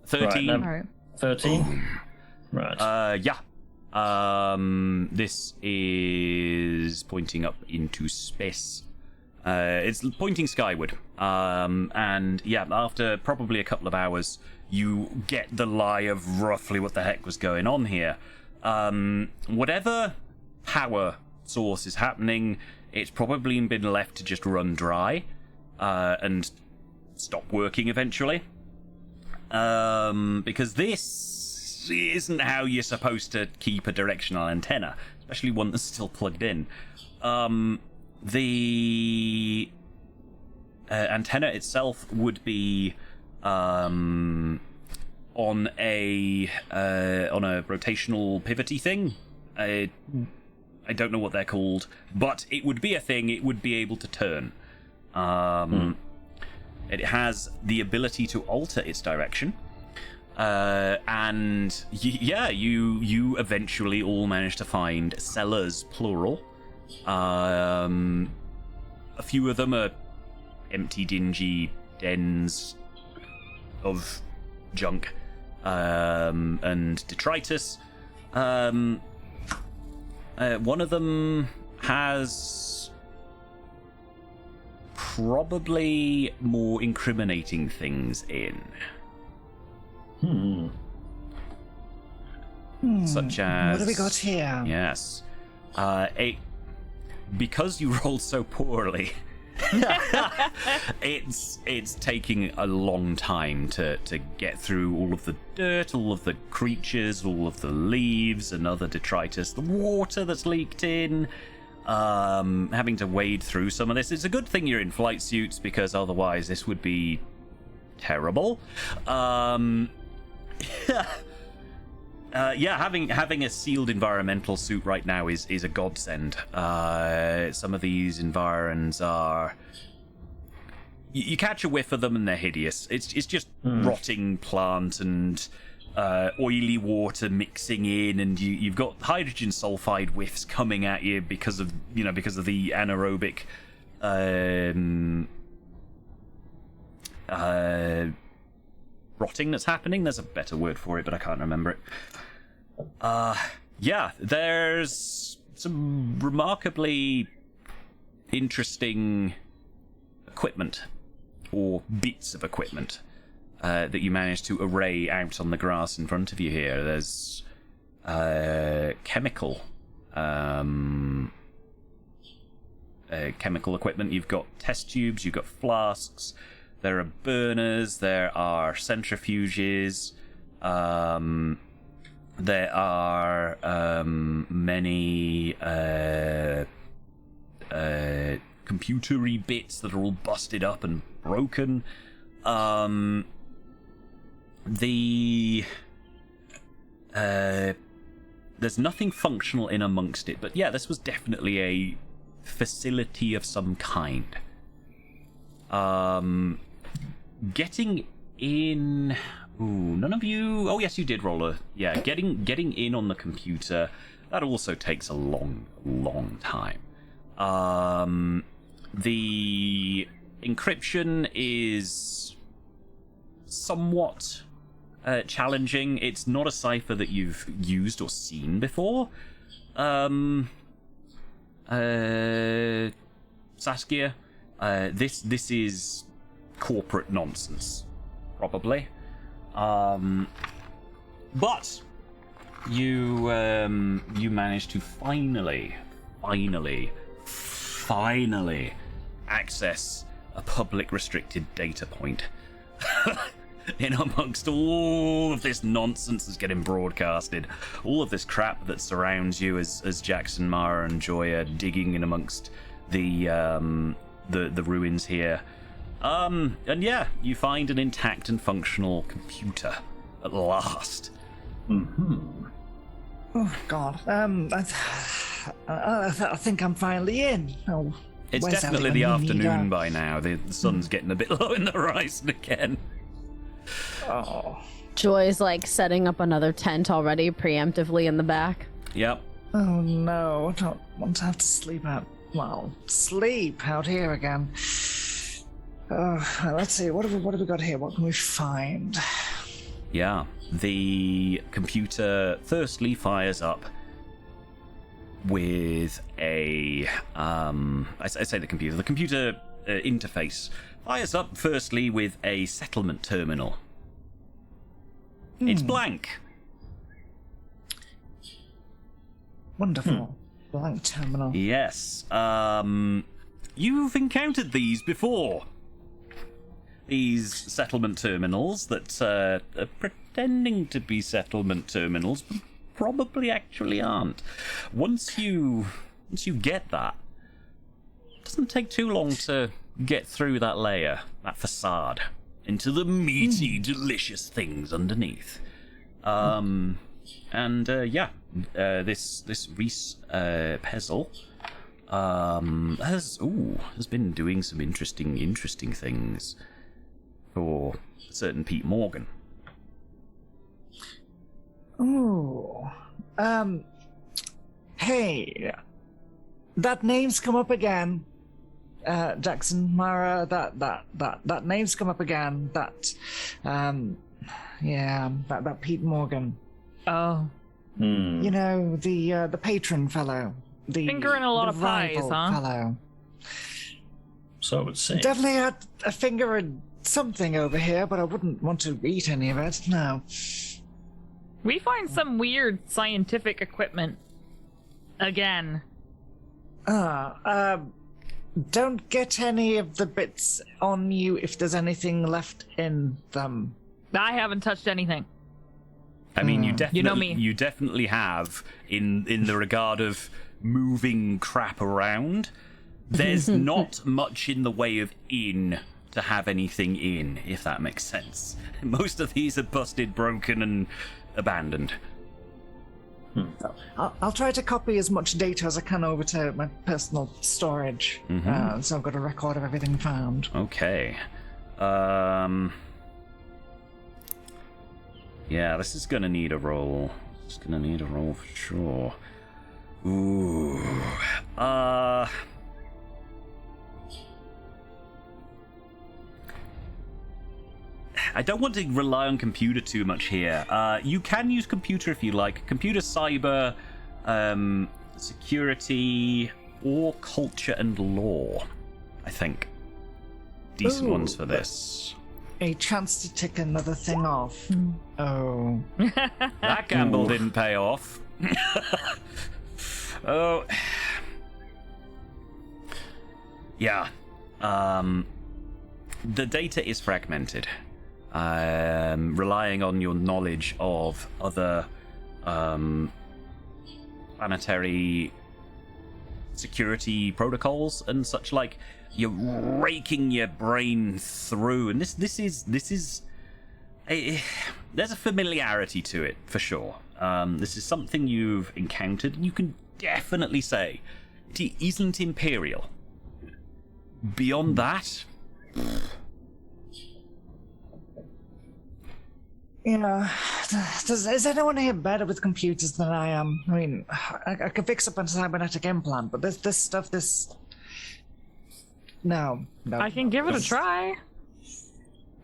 13. Right, All right. 13. Right. Yeah. This is pointing up into space. It's pointing skyward. And yeah, after probably a couple of hours, you get the lie of roughly what the heck was going on here. Whatever power source is happening, it's probably been left to just run dry and stop working eventually. Because this isn't how you're supposed to keep a directional antenna, especially one that's still plugged in. The antenna itself would be on a rotational pivoty thing. I don't know what they're called, but it would be a thing. It would be able to turn. It has the ability to alter its direction. And you eventually all manage to find cellars, plural. A few of them are empty, dingy dens of junk and detritus. One of them has probably more incriminating things in. Such as... What have we got here? Yes. Because you rolled so poorly, it's taking a long time to get through all of the dirt, all of the creatures, all of the leaves and other detritus, the water that's leaked in, having to wade through some of this. It's a good thing you're in flight suits because otherwise this would be terrible. Having a sealed environmental suit right now is a godsend. Some of these environs are... You catch a whiff of them and they're hideous. It's just rotting plant and oily water mixing in, and you've got hydrogen sulfide whiffs coming at you because of the anaerobic rotting that's happening. There's a better word for it, but I can't remember it. There's some remarkably interesting equipment, or bits of equipment, that you managed to array out on the grass in front of you here. There's chemical equipment. You've got test tubes, you've got flasks, there are burners, there are centrifuges, there are many computery bits that are all busted up and broken. There's nothing functional in amongst it, but yeah, this was definitely a facility of some kind. Getting in... Ooh, none of you... Oh, yes, you did roll a... Yeah, getting in on the computer, that also takes a long time. The encryption is somewhat challenging. It's not a cipher that you've used or seen before. Saskia, this is corporate nonsense, probably. But you managed to finally access a public restricted data point. in amongst all of this nonsense that's getting broadcasted, all of this crap that surrounds you as Jackson, Mara, and Joy are digging in amongst the ruins here. And yeah, you find an intact and functional computer at last. Oh God. I think I'm finally in. Oh, It's where's definitely Ellie the when you need afternoon her? by now. The sun's getting a bit low in the horizon again. Oh. Joy's like setting up another tent already preemptively in the back. Yep. Oh no, I don't want to have to sleep out. Well, sleep out here again. Let's see. What have we got here? What can we find? Yeah. The computer firstly fires up with a I say the computer. The computer interface fires up firstly with a settlement terminal. It's blank. Wonderful. Blank terminal. Yes. You've encountered these before. These settlement terminals that are pretending to be settlement terminals, but probably actually aren't. Once you get that, it doesn't take too long to get through that layer, that facade, into the meaty, delicious things underneath. This Reese Pezzle has been doing some interesting things for a certain Pete Morgan. Ooh. Hey. That name's come up again. Jackson, Mara, that name's come up again. That Pete Morgan. Oh. You know, the patron fellow. The Finger in a lot the of pies, rival huh? fellow. So it would seem. Definitely had a finger in something over here, but I wouldn't want to eat any of it. No. We find some weird scientific equipment. Again. Don't get any of the bits on you if there's anything left in them. I haven't touched anything. I mean, you definitely, You know me. You definitely have in the regard of moving crap around. There's not much in the way of in to have anything in, if that makes sense. Most of these are busted, broken, and abandoned. I'll try to copy as much data as I can over to my personal storage, so I've got a record of everything found. Okay. Yeah, this is gonna need a roll. It's gonna need a roll for sure. Ooh. I don't want to rely on computer too much here. You can use computer if you like. Computer, cyber, security, or culture and law, I think. Decent Ooh, ones for this. A chance to tick another thing off. Oh. That gamble didn't pay off. Oh. Yeah. The data is fragmented. Relying on your knowledge of other planetary security protocols and such like, you're raking your brain through, and this is there's a familiarity to it for sure. This is something you've encountered, and you can definitely say it isn't Imperial. Beyond that, You know, is anyone here better with computers than I am? I mean, I could fix up a cybernetic implant, but this stuff. No. I can give it a try.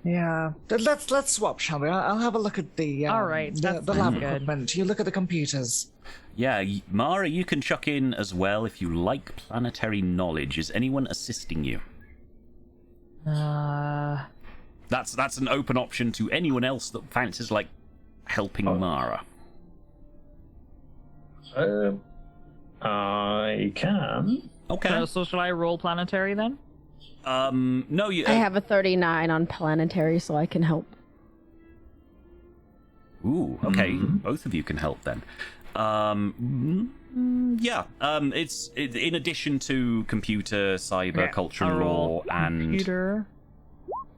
Yeah, let's swap, shall we? I'll have a look at the All right, the that lab sounds good. equipment. You look at the computers. yeah, Mara, you can chuck in as well if you like planetary knowledge. Is anyone assisting you? That's an open option to anyone else that fancies like helping Mara. I can. Okay. So should I roll planetary then? No, you. I have a 39 on planetary, so I can help. Ooh, okay. Both of you can help then. Yeah. It's in addition to computer, cyber, culture, and law, and Computer.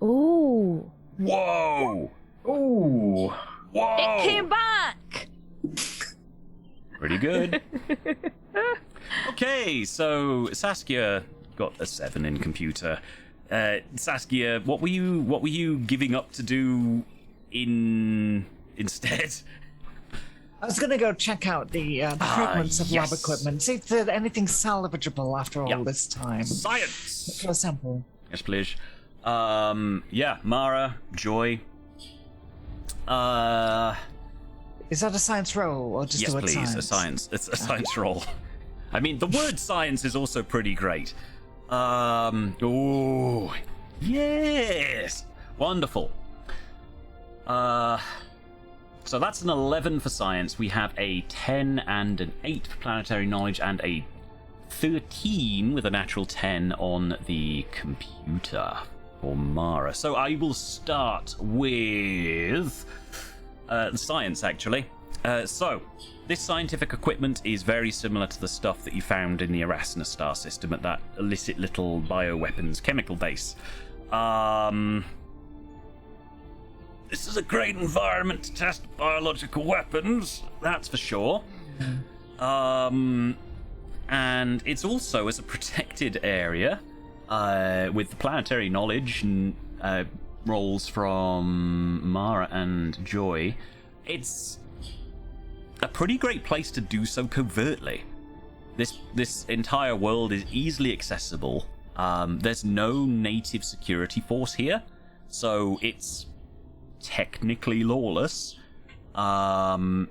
Ooh. whoa, Ooh. whoa, It came back. pretty good. Okay, so Saskia got a 7 in computer. Saskia, what were you giving up to do instead? I was going to go check out the fragments of lab yes. equipment, see if there's anything salvageable after Yeah. all this time. Science. For a sample. Yes, please. Yeah, Mara, Joy. Is that a science roll or just Yes, the word please. science? A science. It's a science roll. I mean, the word science is also pretty great. Ooh. Yes. Wonderful. So that's an 11 for science. We have a 10 and an 8 for planetary knowledge, and a 13 with a natural 10 on the computer for Mara. So I will start with the science, actually. So this scientific equipment is very similar to the stuff that you found in the Erasmus star system at that illicit little bioweapons chemical base. This is a great environment to test biological weapons, that's for sure. And it's also as a protected area with the planetary knowledge and rolls from Mara and Joy. It's a pretty great place to do so covertly. This entire world is easily accessible. There's no native security force here, so it's technically lawless. And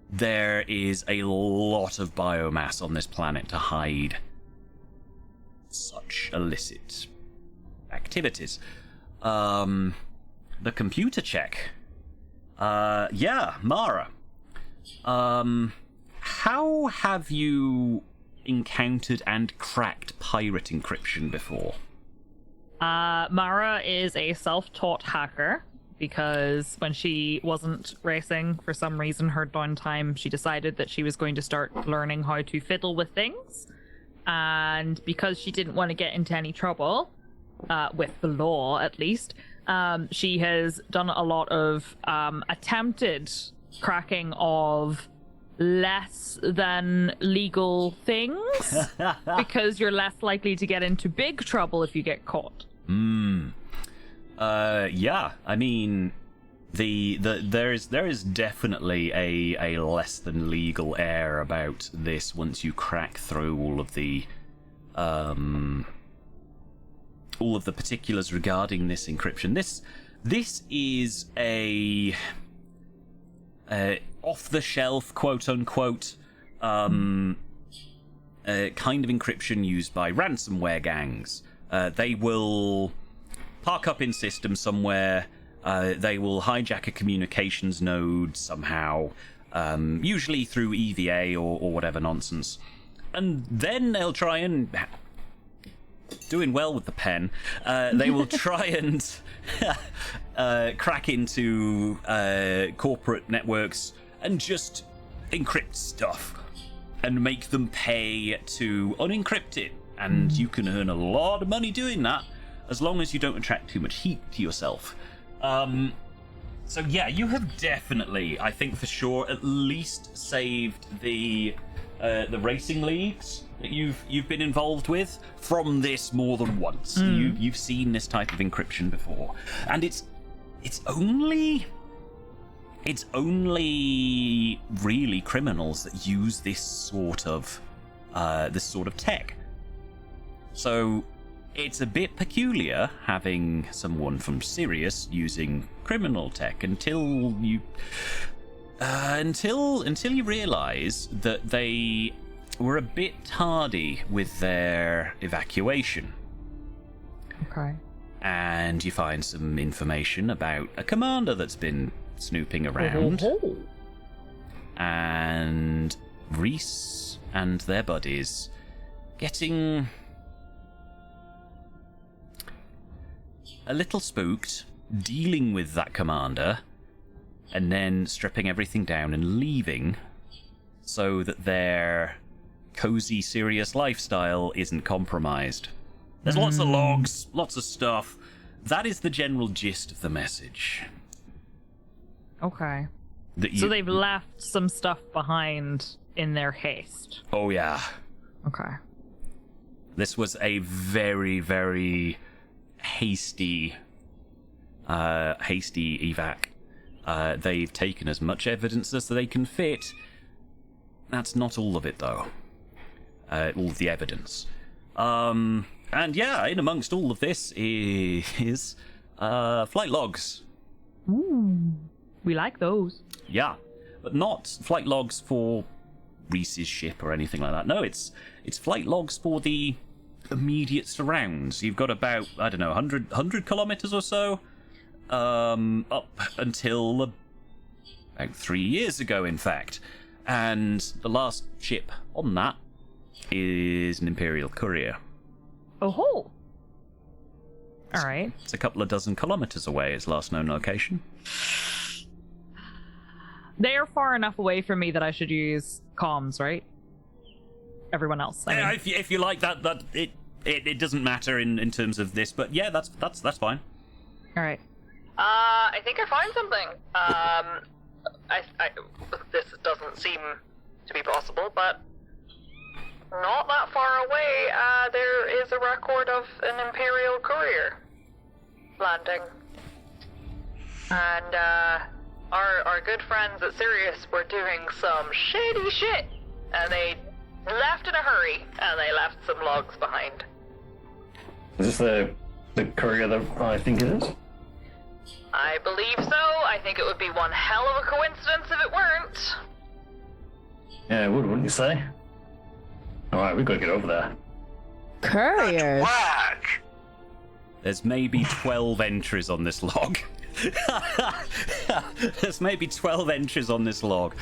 there is a lot of biomass on this planet to hide such illicit activities. The computer check. Yeah, Mara. How have you encountered and cracked pirate encryption before? Mara is a self-taught hacker because when she wasn't racing, for some reason, her downtime, she decided that she was going to start learning how to fiddle with things. And because she didn't want to get into any trouble, with the law at least, she has done a lot of attempted cracking of less than legal things because you're less likely to get into big trouble if you get caught. Yeah, I mean, there is definitely a less than legal air about this once you crack through all of the particulars regarding this encryption. This is a off-the-shelf, quote-unquote, kind of encryption used by ransomware gangs. They will park up in system somewhere. They will hijack a communications node somehow, usually through EVA or whatever nonsense. And then they'll try and... Doing well with the pen. They will try and crack into corporate networks and just encrypt stuff and make them pay to unencrypt it. And you can earn a lot of money doing that, as long as you don't attract too much heat to yourself. So yeah, you have definitely, I think for sure, at least saved the racing leagues that you've been involved with from this more than once. You've seen this type of encryption before, and it's only really criminals that use this sort of tech. So it's a bit peculiar having someone from Sirius using criminal tech until you realize that they were a bit tardy with their evacuation. Okay. And you find some information about a commander that's been snooping around. And Reese and their buddies getting a little spooked dealing with that commander and then stripping everything down and leaving so that their cozy, serious lifestyle isn't compromised. There's lots of logs, lots of stuff. That is the general gist of the message. Okay. That So they've left some stuff behind in their haste. Oh, yeah. Okay. This was a very, very hasty evac. They've taken as much evidence as they can fit. That's not all of it, though. All of the evidence. And yeah, in amongst all of this is flight logs. Ooh. We like those. Yeah, but not flight logs for Reese's ship or anything like that. No, it's flight logs for the immediate surrounds. You've got about, I don't know, 100 kilometers or so, up until about 3 years ago, in fact. And the last ship on that is an Imperial courier. Oh ho! Alright. It's a couple of dozen kilometers away, its last known location. They are far enough away from me that I should use comms, right? Everyone else. I mean. If you like that it doesn't matter in terms of this, but yeah, that's fine. Alright. I think I found something. This doesn't seem to be possible, but not that far away, there is a record of an Imperial courier landing. And, our good friends at Sirius were doing some shady shit, and they left in a hurry, and they left some logs behind. Is this the courier that I think it is? I believe so. I think it would be one hell of a coincidence if it weren't. Yeah, it would, wouldn't you say? Alright, we've got to get over there. Couriers. Work. There's maybe 12 entries on this log. There's maybe 12 entries on this log.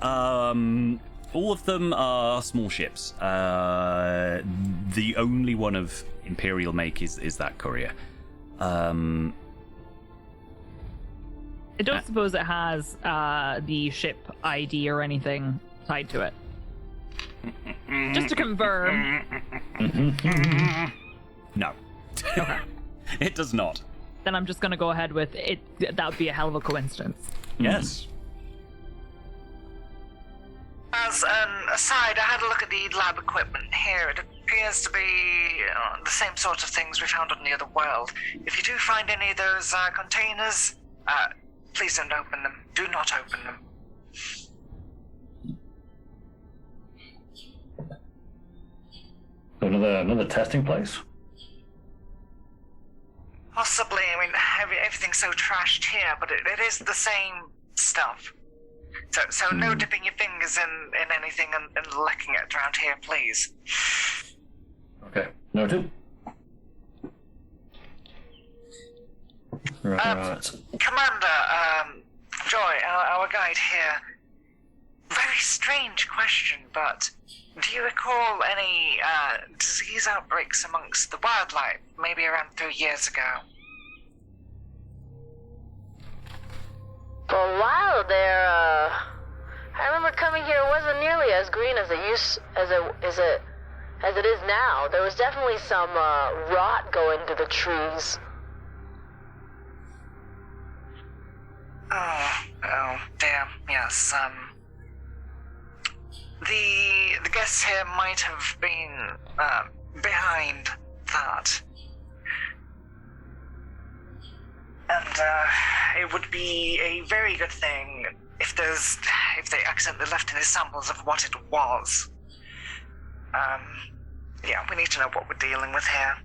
All of them are small ships. The only one of Imperial make is that courier. I don't suppose it has the ship ID or anything tied to it. Just to confirm. No. Okay. It does not. Then I'm just gonna go ahead with it. That would be a hell of a coincidence. Yes. As an aside, I had a look at the lab equipment here. It appears to be the same sort of things we found on the other world. If you do find any of those containers, please don't open them. Do not open them. Another testing place? Possibly. I mean, everything's so trashed here, but it is the same stuff. So no dipping your fingers in anything and licking it around here, please. Okay, noted. Right. Commander, Joy, our guide here. Very strange question, but do you recall any disease outbreaks amongst the wildlife, maybe around 3 years ago? For a while there, I remember coming here, it wasn't nearly as green as it is now. There was definitely some rot going through the trees. Oh, damn, yes, the guests here might have been, behind that. And, it would be a very good thing if they accidentally left any samples of what it was. Yeah, we need to know what we're dealing with here.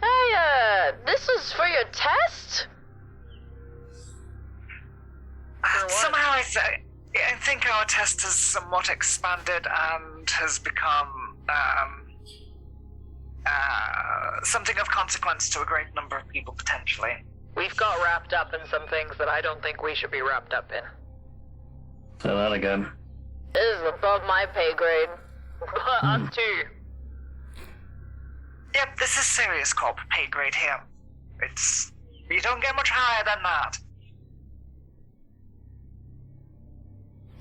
Hey, this is for your test? Somehow I think our test has somewhat expanded and has become something of consequence to a great number of people potentially. We've got wrapped up in some things that I don't think we should be wrapped up in. Say that again. This is above my pay grade. But us too. Yep, this is serious corp pay grade here. You don't get much higher than that.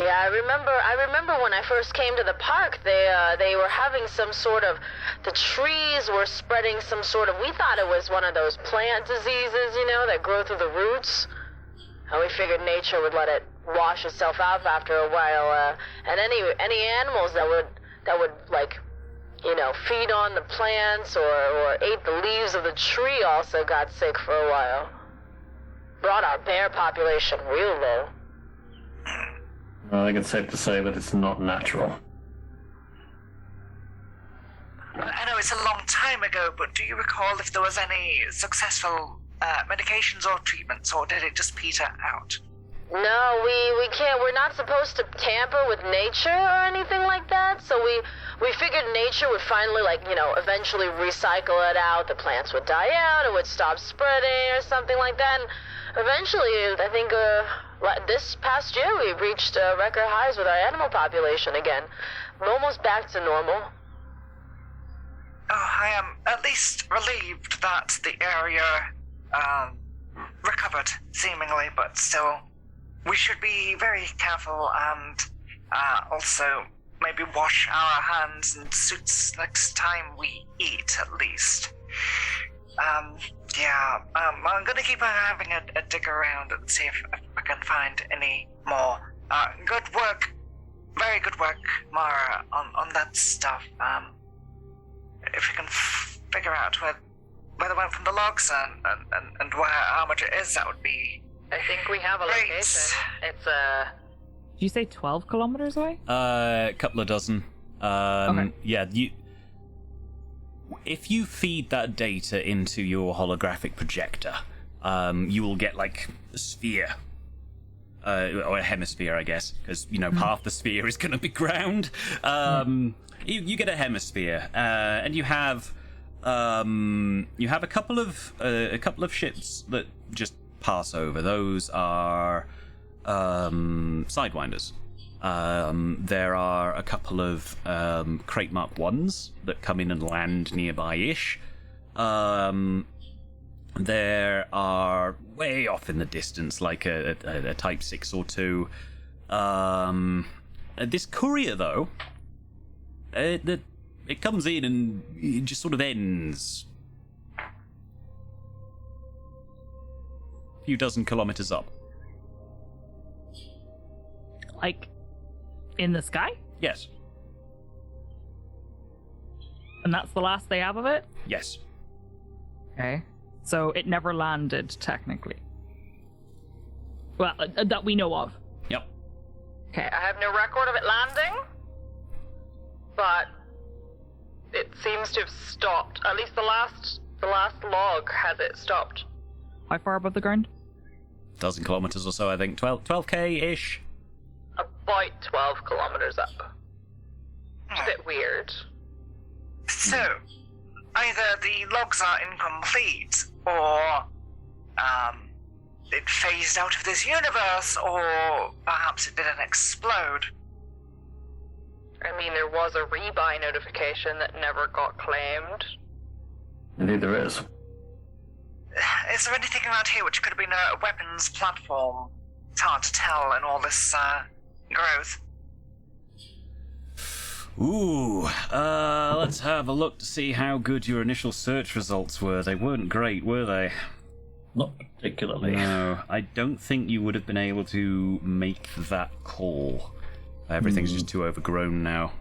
Yeah, I remember when I first came to the park, they were having some sort of, the trees were spreading some sort of, we thought it was one of those plant diseases, you know, that grow through the roots. And we figured nature would let it wash itself out after a while, and any animals that would like, you know, feed on the plants or ate the leaves of the tree also got sick for a while. Brought our bear population real low. I think it's safe to say that it's not natural. I know it's a long time ago, but do you recall if there was any successful medications or treatments, or did it just peter out? No, we can't. We're not supposed to tamper with nature or anything like that. So we figured nature would finally, like, you know, eventually recycle it out. The plants would die out. It would stop spreading or something like that. And eventually, I think this past year we reached record highs with our animal population again, almost back to normal. Oh, I am at least relieved that the area recovered, seemingly, but still, we should be very careful and also maybe wash our hands and suits next time we eat, at least. I'm gonna keep having a dig around and see if I can find any more. Good work, very good work, Mara, on that stuff. If you can figure out where they went from the logs and how much it is, that would be. I think we have a Great. location. It's Did you say 12 kilometers away? A couple of dozen. Okay. Yeah, if you feed that data into your holographic projector, you will get like a sphere. Or a hemisphere, I guess, because, you know, half the sphere is going to be ground. You get a hemisphere, and you have a couple of ships that just pass over. Those are Sidewinders. There are a couple of Crate Mark 1s that come in and land nearby-ish. There are way off in the distance, like a Type 6 or 2. This courier, though, it comes in and it just sort of ends a few dozen kilometers up. Like, in the sky? Yes. And that's the last they have of it? Yes. Okay. So it never landed, technically. Well, that we know of. Yep. Okay. I have no record of it landing, but it seems to have stopped. At least the last log has it stopped. How far above the ground? Dozen kilometers or so, I think. 12k-ish. About 12 kilometers up. It's a bit weird. So, either the logs are incomplete, or it phased out of this universe, or perhaps it didn't explode. I mean, there was a rebuy notification that never got claimed. Indeed there is. Is there anything around here which could have been a weapons platform? It's hard to tell in all this growth. Ooh, let's have a look to see how good your initial search results were. They weren't great, were they? Not particularly. No, I don't think you would have been able to make that call. Everything's just too overgrown now.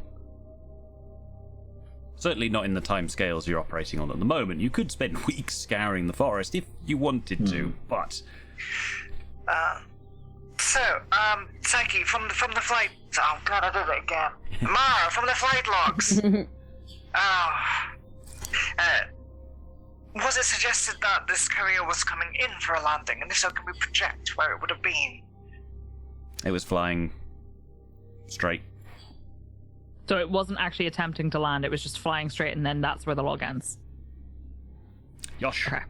Certainly not in the time scales you're operating on at the moment. You could spend weeks scouring the forest if you wanted to, but... Psyche, from the flight... Oh, God, I did it again. Mara, from the flight logs. Was it suggested that this courier was coming in for a landing, and if so, can we project where it would have been? It was flying straight. So it wasn't actually attempting to land, it was just flying straight, and then that's where the log ends. Yosh. Okay.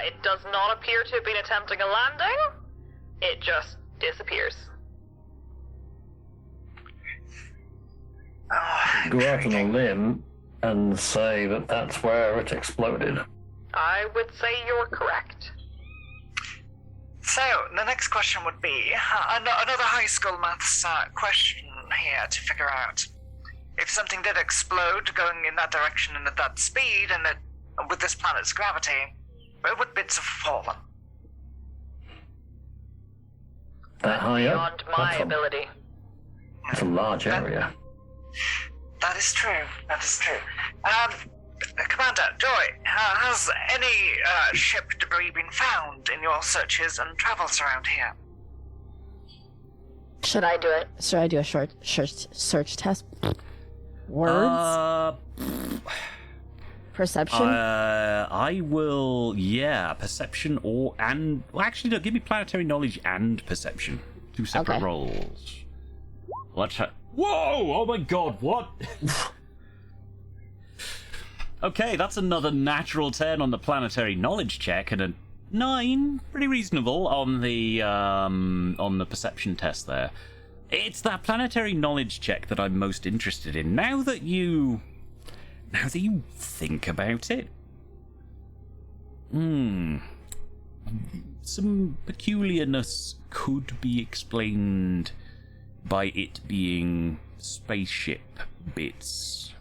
It does not appear to have been attempting a landing. It just disappears. Oh, Go out on a limb and say that that's where it exploded. I would say you're correct. So, the next question would be another high school maths question here to figure out. If something did explode going in that direction and at that speed, and with this planet's gravity, where would bits have fallen? That high up? Beyond my ability. That's a large area. That is true. That is true. Commander Joy, has any ship debris been found in your searches and travels around here? Should I do it? Should I do a short search test? Words? Perception? I will, perception well, actually, no, give me planetary knowledge and perception. 2 separate Okay. rolls. Whoa! Oh my god, what? Okay, that's another natural 10 on the planetary knowledge check, and a 9, pretty reasonable, on the perception test there. It's that planetary knowledge check that I'm most interested in. Now that you think about it, some peculiarness could be explained by it being spaceship bits.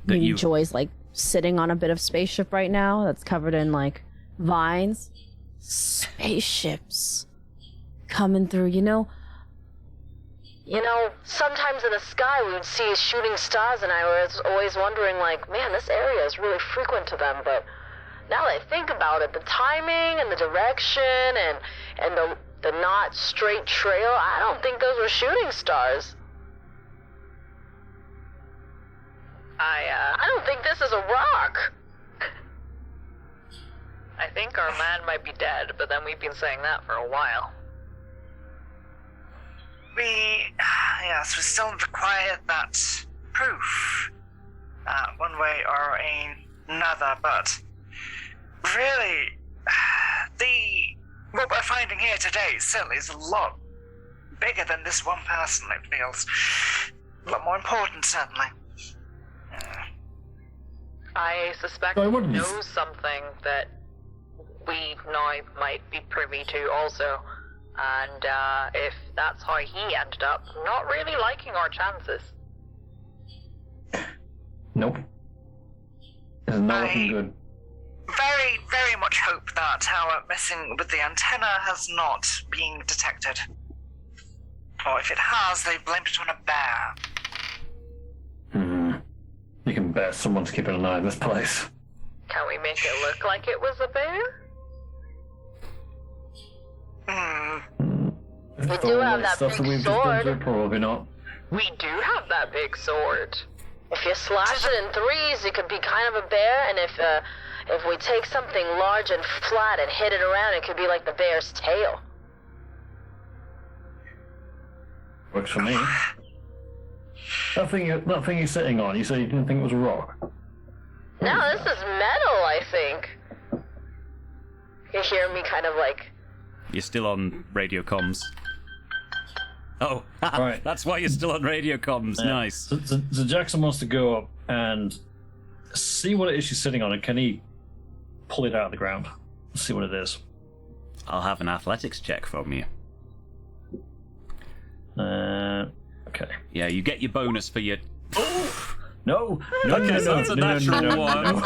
That Maybe you Joy's like sitting on a bit of spaceship right now that's covered in like vines. Spaceships coming through, you know, sometimes in the sky we would see shooting stars, and I was always wondering, like, man, this area is really frequent to them. But now that I think about it, the timing and the direction and the not straight trail, I don't think those were shooting stars. I don't think this is a rock. I think our man might be dead, but then we've been saying that for a while. We still require that proof, one way or another, but really, what we're finding here today certainly is a lot bigger than this one person, it feels. A lot more important, certainly. I suspect I he wouldn't- knows something that we now might be privy to also. And if that's how he ended up not really liking our chances. Nope. It's not looking good. Very, very much hope that our messing with the antenna has not been detected. Or if it has, they blamed it on a bear. You can bet someone's keeping an eye on this place. Can we make it look like it was a bear? We do have that stuff that big we've just been through, sword. probably not. We do have that big sword. If you slash it in threes, it could be kind of a bear, and if we take something large and flat and hit it around, it could be like the bear's tail. Works for me. That thing you're sitting on, you said you didn't think it was a rock. No, this is metal, I think. You hear me kind of like... You're still on radio comms. Oh, Right. that's why you're still on radio comms. Yeah. Nice. So Jackson wants to go up and see what it is she's sitting on, and can he pull it out of the ground? See what it is. I'll have an athletics check from you. Okay. Yeah, you get your bonus for your. No. Okay, so that's a natural one.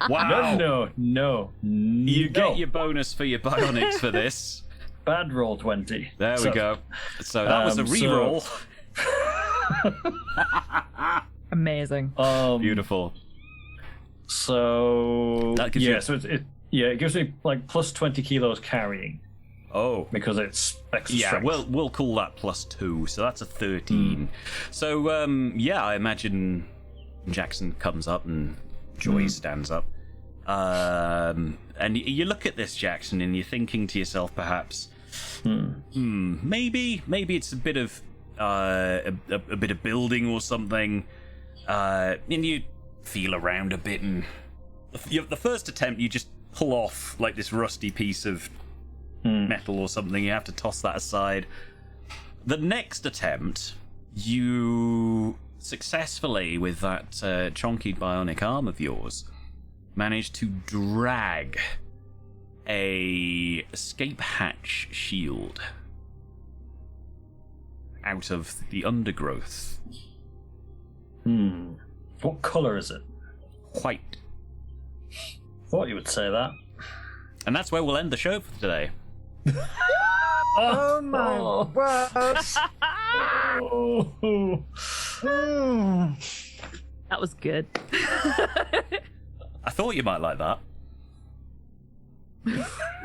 Wow. No. You get your bonus for your bionics for this. bad roll 20. There we go. So that was a reroll. Amazing. Beautiful. So That gives you- so it gives me like plus 20 kilos carrying Oh. because it's extra Yeah, strength. we'll call that +2, so that's a 13. So I imagine Jackson comes up and Joy stands up. And you look at this, Jackson, and you're thinking to yourself, perhaps, maybe it's a bit of a bit of building or something. And you feel around a bit, and the first attempt you just pull off like this rusty piece of metal or something. You have to toss that aside. The next attempt, you successfully, with that chonky bionic arm of yours, manage to drag a escape hatch shield out of the undergrowth. What colour is it? White. Thought you would say that. And that's where we'll end the show for today. Oh my word! That was good. I thought you might like that.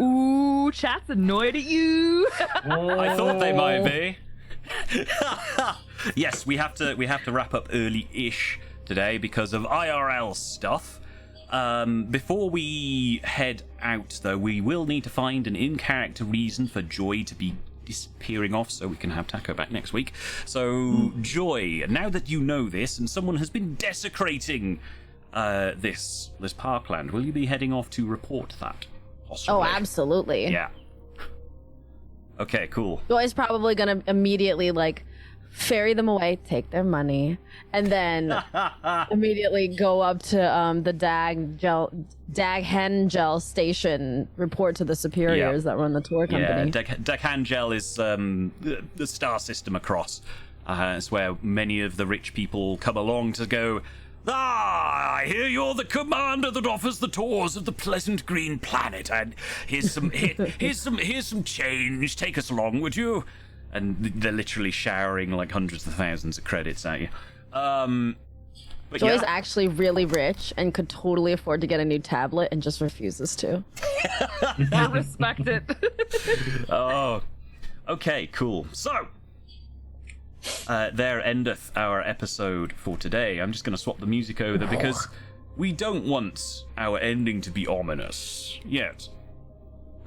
Ooh, chat's annoyed at you. I thought they might be. Yes, we have to wrap up early-ish today because of IRL stuff. Before we head out, though, we will need to find an in-character reason for Joy to be disappearing off so we can have Taco back next week. So, Joy, now that you know this and someone has been desecrating this parkland, will you be heading off to report that? Possibly? Oh, absolutely. Yeah. Okay, cool. Joy's probably gonna immediately like ferry them away, take their money, and then immediately go up to the Dag Hengel station, report to the superiors that run the tour company. Yeah, Dag Hengel is the star system across. It's where many of the rich people come along to go, I hear you're the commander that offers the tours of the pleasant green planet, and here's some change. Take us along, would you? And they're literally showering like hundreds of thousands of credits at you. But Joy's yeah. actually really rich and could totally afford to get a new tablet and just refuses to. I respect it. Oh, okay, cool. So, there endeth our episode for today. I'm just going to swap the music over because we don't want our ending to be ominous yet.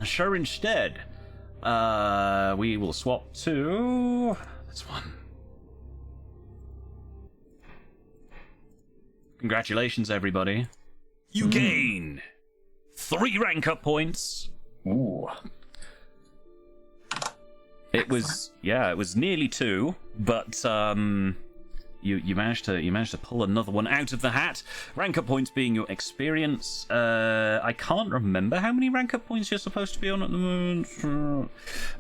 Sure, instead, we will swap to this one. Congratulations, everybody. You gain 3 rank up points. Ooh. It was nearly 2, but you managed to pull another one out of the hat. Rank up points being your experience. I can't remember how many rank up points you're supposed to be on at the moment.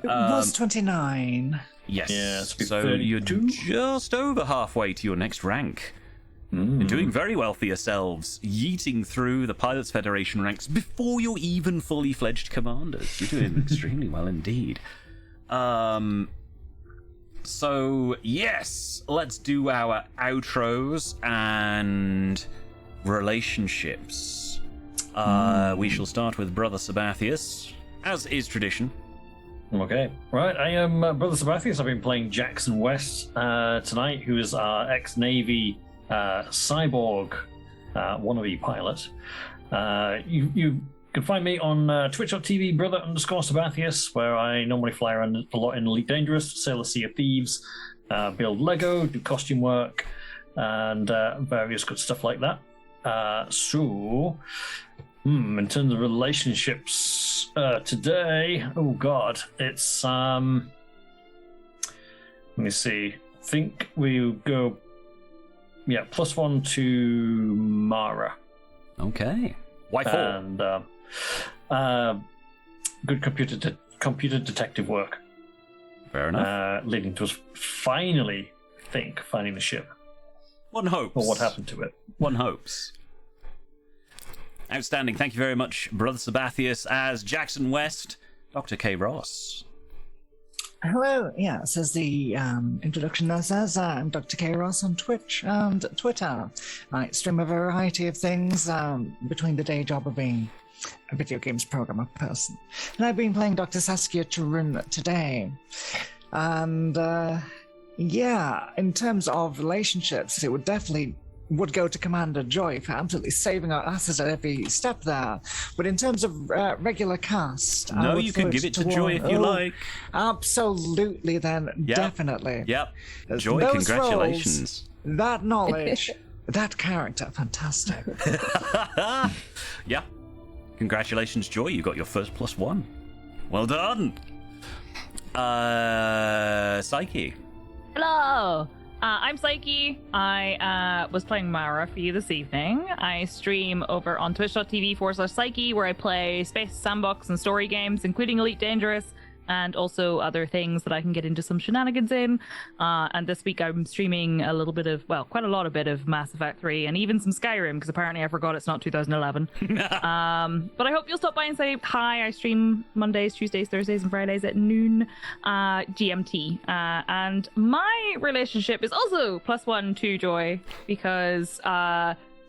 It was 29. Yes. Yeah, it's been So 32. you're just over halfway to your next rank. You're doing very well for yourselves, yeeting through the Pilots Federation ranks before you're even fully fledged commanders. You're doing extremely well indeed. So yes, let's do our outros and relationships. We shall start with Brother Sabathius, as is tradition. Okay, right. I am Brother Sabathius. I've been playing Jackson West tonight, who is our ex-Navy cyborg wannabe pilot. You can find me on twitch.tv brother_Sabathius, where I normally fly around a lot in Elite Dangerous, sail the Sea of Thieves, build Lego, do costume work, and various good stuff like that. In terms of relationships today, oh god, it's let me see. I think we'll go +1 to Mara. Okay. Why 4? And good computer detective work. Fair enough. Leading to us finally finding the ship. One hopes. Or what happened to it. One hopes. Outstanding. Thank you very much, Brother Sabathius, as Jackson West. Dr. K. Ross. Hello, yes, as the introduction says, I'm Dr. K. Ross on Twitch and Twitter. I stream a variety of things between the day job of being a video games programmer person. And I've been playing Dr. Saskia Tarun today. And in terms of relationships, it would go to Commander Joy for absolutely saving our asses at every step there. But in terms of regular cast... No, you can give it to Joy if you like. Absolutely, then. Yep. Definitely. Yep. Joy, Those congratulations. roles, that knowledge, that character, fantastic. Yeah. Congratulations, Joy. You got your first +1. Well done. Psyche. Hello. I'm Psyche. I was playing Mara for you this evening. I stream over on twitch.tv/Psyche, where I play space, sandbox, and story games, including Elite Dangerous, and also other things that I can get into some shenanigans in. And this week I'm streaming a little bit of, well, quite a lot of bit of Mass Effect 3 and even some Skyrim, because apparently I forgot it's not 2011. But I hope you'll stop by and say hi. I stream Mondays, Tuesdays, Thursdays, and Fridays at noon GMT. And my relationship is also +1 to Joy, because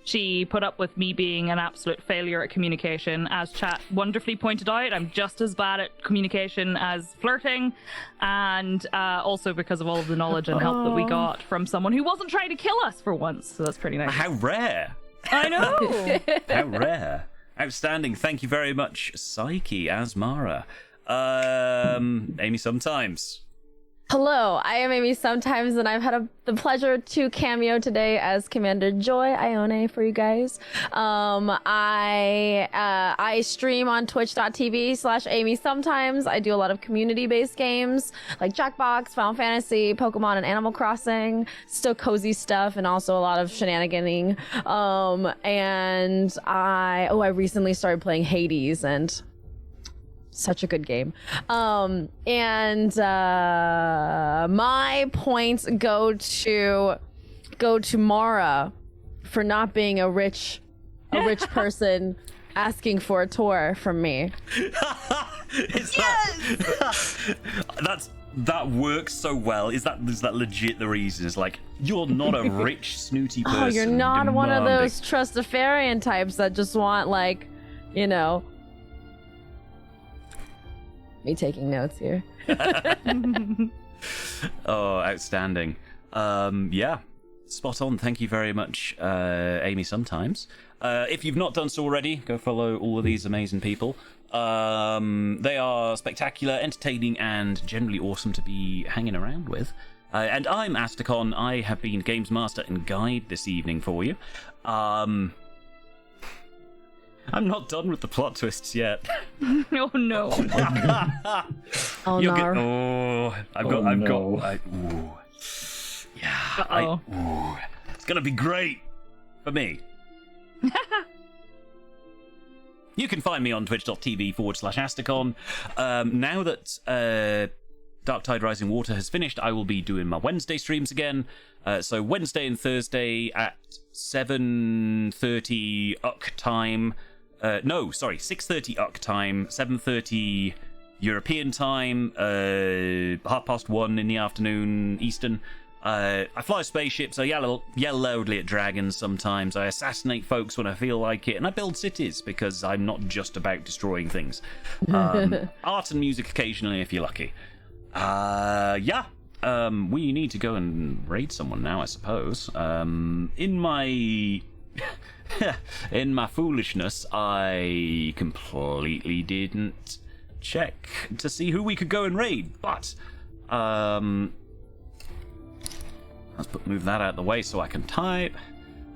she put up with me being an absolute failure at communication. As chat wonderfully pointed out, I'm just as bad at communication as flirting, and also because of all of the knowledge and help that we got from someone who wasn't trying to kill us for once, so that's pretty nice. How rare! I know! How rare. Outstanding. Thank you very much, Psyche, as Mara. Amy Sometimes. Hello, I am Amy Sometimes, and I've had the pleasure to cameo today as Commander Joy Ione for you guys. I stream on twitch.tv/Amy Sometimes. I do a lot of community-based games like Jackbox, Final Fantasy, Pokemon, and Animal Crossing. Still cozy stuff, and also a lot of shenaniganing. And I recently started playing Hades, and such a good game. And my points go to Mara for not being a rich person asking for a tour from me. That works so well. Is that legit the reason? It's like, you're not a rich, snooty person. Oh, you're not one of demanding. those Trustafarian types that just want, like, you know. Me taking notes here. Oh, outstanding. Yeah, spot on. Thank you very much, Amy Sometimes. If you've not done so already, go follow all of these amazing people. They are spectacular, entertaining, and generally awesome to be hanging around with. And I'm Astacon. I have been Games Master and Guide this evening for you. I'm not done with the plot twists yet. Oh no. Oh, You'll no. get. Oh, I've got. Ooh. Yeah. Ooh. It's gonna be great for me. You can find me on twitch.tv/Astacon. Now that Darktide Rising Water has finished, I will be doing my Wednesday streams again. So Wednesday and Thursday at 7:30 UK time. 6:30 UK time, 7:30 European time, 1:30 in the afternoon Eastern. I fly spaceships, I yell loudly at dragons sometimes, I assassinate folks when I feel like it, and I build cities because I'm not just about destroying things. Art and music occasionally if you're lucky. We need to go and raid someone now, I suppose. In my foolishness, I completely didn't check to see who we could go and raid, but let's move that out of the way so I can type.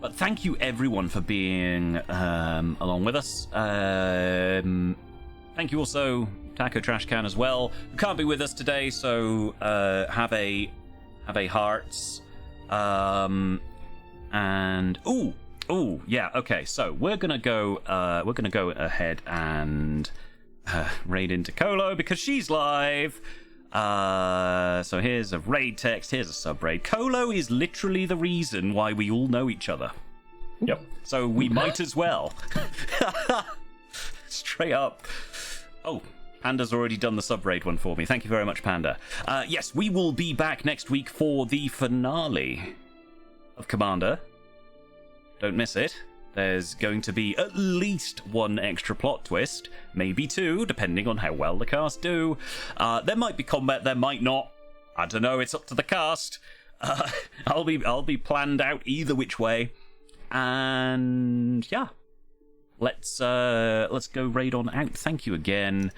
But thank you everyone for being along with us. Thank you also Taco Trash Can as well, who can't be with us today, so have a hearts. And yeah, okay, so we're gonna go ahead and raid into Colo because she's live. So here's a raid text, here's a sub raid. Colo is literally the reason why we all know each other. Yep. So we might as well. Straight up. Oh, Panda's already done the sub raid one for me. Thank you very much, Panda. Yes, we will be back next week for the finale of Commander. Don't miss it. There's going to be at least one extra plot twist, maybe two, depending on how well the cast do. There might be combat, there might not. I don't know. It's up to the cast. I'll be planned out either which way, and yeah, let's go raid on out. Thank you again,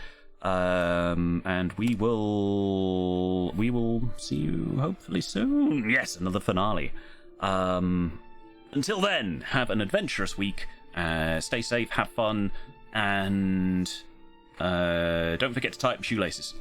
and we will see you hopefully soon. Yes, another finale. Until then, have an adventurous week, stay safe, have fun, and don't forget to tie up shoelaces.